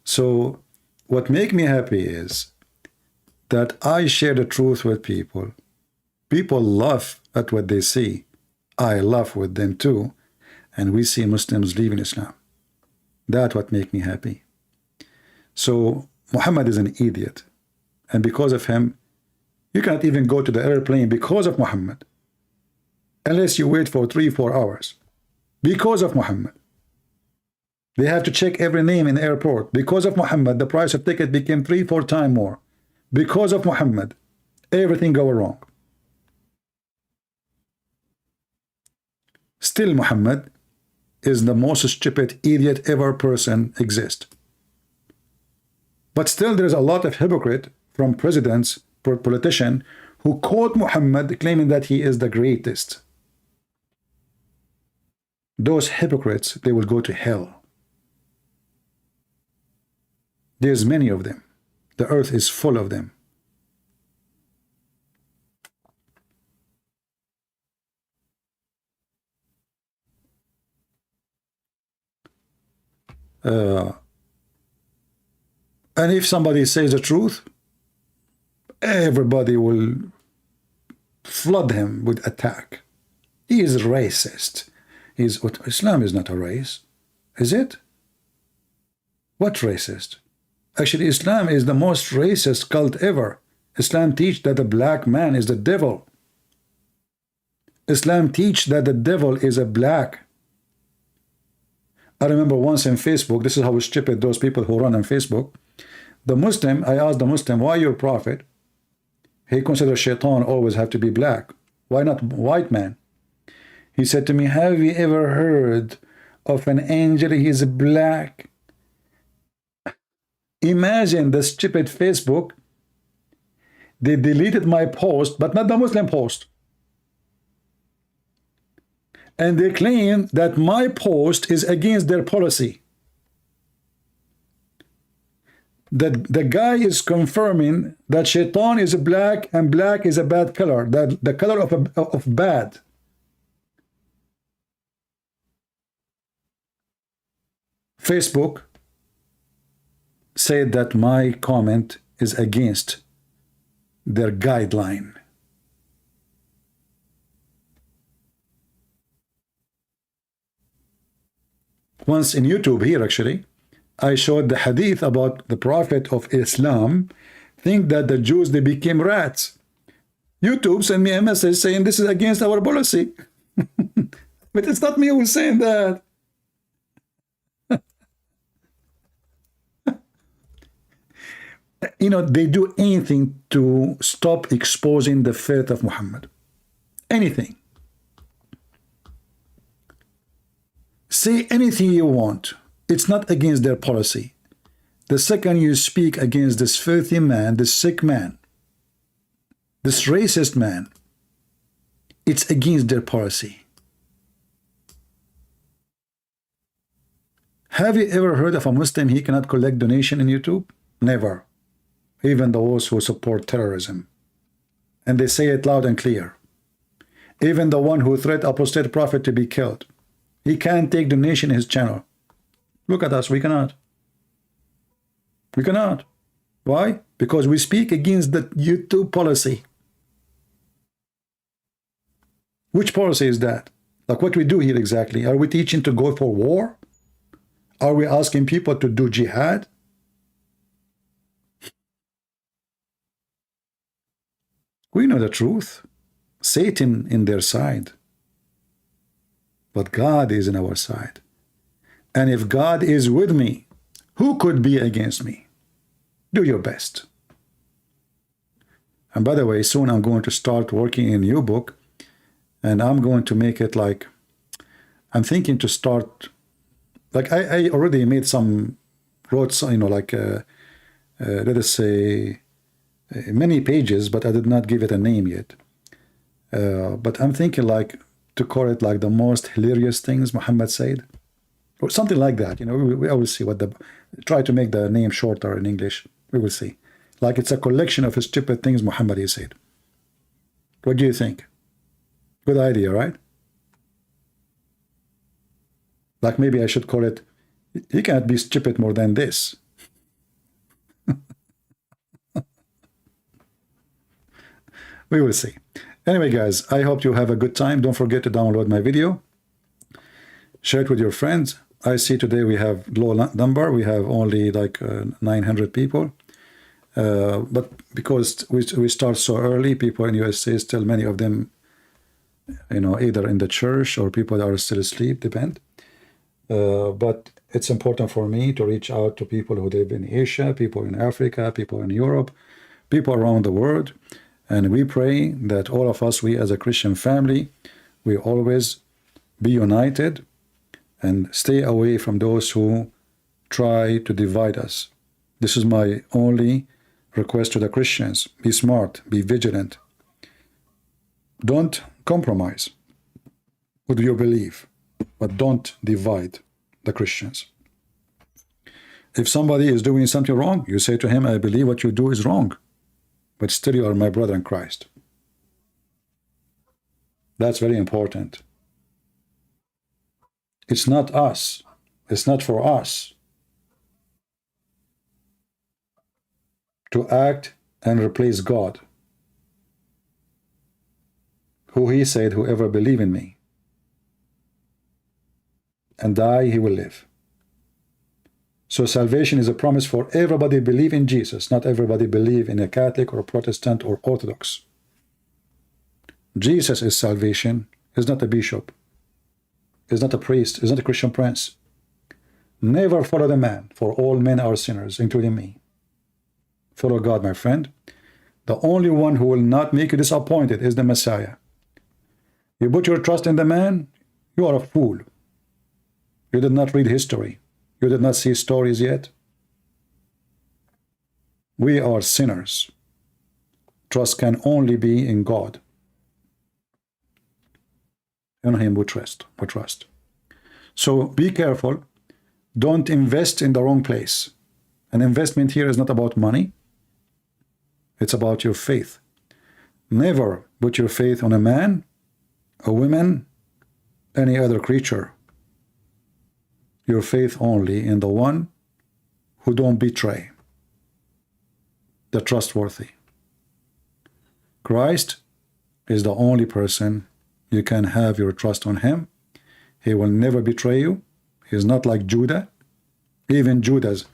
So what makes me happy is that I share the truth with people. People laugh at what they see. I laugh with them too. And we see Muslims leaving Islam. That's what makes me happy. So Muhammad is an idiot. And because of him, you cannot even go to the airplane because of Muhammad. Unless you wait for 3-4 hours. Because of Muhammad. They have to check every name in the airport. Because of Muhammad, the price of ticket became 3-4 times more. Because of Muhammad, everything go wrong. Still, Muhammad is the most stupid idiot ever person exist. But still, there is a lot of hypocrite from presidents, politicians, who quote Muhammad claiming that he is the greatest. Those hypocrites, they will go to hell. There's many of them. The earth is full of them. And if somebody says the truth, everybody will flood him with attack. He is racist. Islam is not a race, is it? What racist? Actually, Islam is the most racist cult ever. Islam teach that the black man is the devil. Islam teach that the devil is a black. I remember once in Facebook, this is how stupid those people who run on Facebook. The Muslim, I asked the Muslim, why your prophet? He considers shaitan always have to be black. Why not white man? He said to me, have you ever heard of an angel? He's black. Imagine the stupid Facebook. They deleted my post, but not the Muslim post. And they claim that my post is against their policy. The guy is confirming that shaitan is black and black is a bad color, that the color of bad. Facebook said that my comment is against their guideline. Once in YouTube here, actually, I showed the hadith about the Prophet of Islam think that the Jews, they became rats. YouTube sent me a message saying this is against our policy. But it's not me who's saying that. You know, they do anything to stop exposing the faith of Muhammad. Anything. Say anything you want. It's not against their policy. The second you speak against this filthy man, this sick man, this racist man, it's against their policy. Have you ever heard of a Muslim he cannot collect donation in YouTube? Never. Even those who support terrorism. And they say it loud and clear. Even the one who threatened apostate prophet to be killed. He can't take donation in his channel. Look at us, we cannot. We cannot. Why? Because we speak against the YouTube policy. Which policy is that? Like what we do here exactly? Are we teaching to go for war? Are we asking people to do jihad? We know the truth. Satan in their side. but God is in our side. And if God is with me, who could be against me? Do your best. And by the way, soon I'm going to start working in a new book, and I'm going to make it like, I'm thinking to start, like I already made some, wrote some, you know, like, let us say, many pages, but I did not give it a name yet. But I'm thinking like to call it like the most hilarious things Muhammad said, or something like that. You know, we will see what try to make the name shorter in English. We will see. Like it's a collection of stupid things Muhammad he said. What do you think? Good idea, right? Like maybe I should call it, you can't be stupid more than this. We will see. Anyway, guys, I hope you have a good time. Don't forget to download my video. Share it with your friends. I see today we have low number. We have only like 900 people. But because we start so early, people in USA still, many of them, you know, either in the church or people that are still asleep, depend. But it's important for me to reach out to people who live in Asia, people in Africa, people in Europe, people around the world. And we pray that all of us, we as a Christian family, we always be united and stay away from those who try to divide us. This is my only request to the Christians. Be smart, be vigilant. Don't compromise with your belief, but don't divide the Christians. If somebody is doing something wrong, you say to him, I believe what you do is wrong, but still you are my brother in Christ. That's very important. It's not us. It's not for us to act and replace God, who he said, whoever believe in me and die, he will live. So salvation is a promise for everybody believe in Jesus, not everybody believe in a Catholic or Protestant or Orthodox. Jesus is salvation. He's not a bishop. He's not a priest. He's not a Christian prince. Never follow the man, for all men are sinners, including me. Follow God, my friend. The only one who will not make you disappointed is the Messiah. You put your trust in the man, you are a fool. You did not read history. You did not see stories yet. We are sinners. Trust can only be in God. In him we trust. So be careful. Don't invest in the wrong place. An investment here is not about money. It's about your faith. Never put your faith on a man, a woman, any other creature. Your faith only in the one who don't betray, the trustworthy. Christ is the only person you can have your trust on him. He will never betray you. He's not like Judah. Even Judas.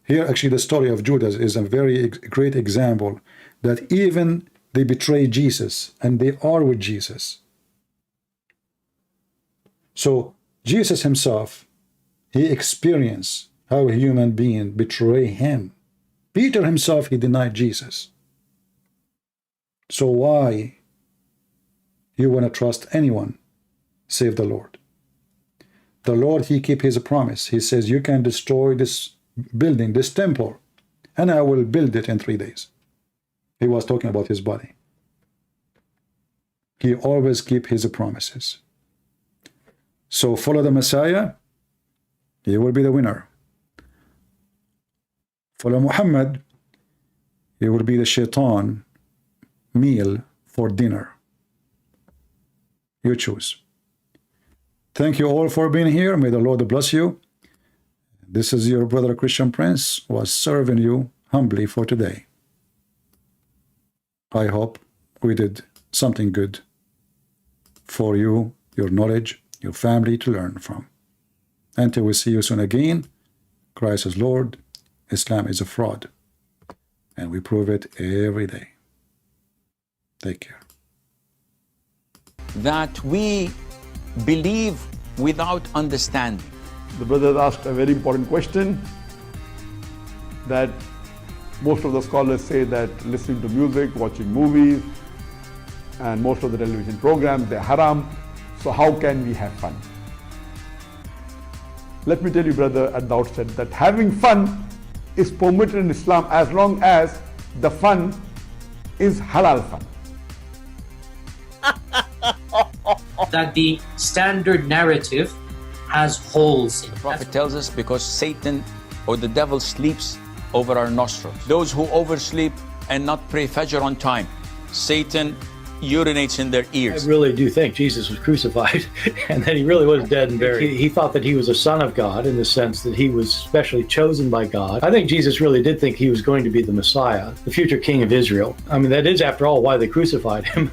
Here, actually, the story of Judas is a very great example that even they betray Jesus and they are with Jesus. So Jesus himself, he experienced how a human being betray him. Peter himself, he denied Jesus. So why you want to trust anyone save the Lord? The Lord, he keep his promise. He says, you can destroy this building, this temple, and I will build it in 3 days. He was talking about his body. He always keep his promises. So follow the Messiah, you will be the winner. Follow Muhammad, you will be the shaitan meal for dinner. You choose. Thank you all for being here. May the Lord bless you. This is your brother Christian Prince, who was serving you humbly for today. I hope we did something good for you, your knowledge, your family to learn from. Until we see you soon again, Christ is Lord, Islam is a fraud, and we prove it every day. Take care. That we believe without understanding. The brother asked a very important question that most of the scholars say that listening to music, watching movies, and most of the television programs, they're haram. So how can we have fun? Let me tell you, brother, at the outset that having fun is permitted in Islam as long as the fun is halal fun. That the standard narrative has holes in it. The Prophet tells us because Satan or the devil sleeps over our nostrils. Those who oversleep and not pray Fajr on time, Satan urinates in their ears. I really do think Jesus was crucified and that he really was dead and buried. He thought that he was a son of God in the sense that he was specially chosen by God. I think Jesus really did think he was going to be the Messiah, the future king of Israel. I mean, that is, after all, why they crucified him.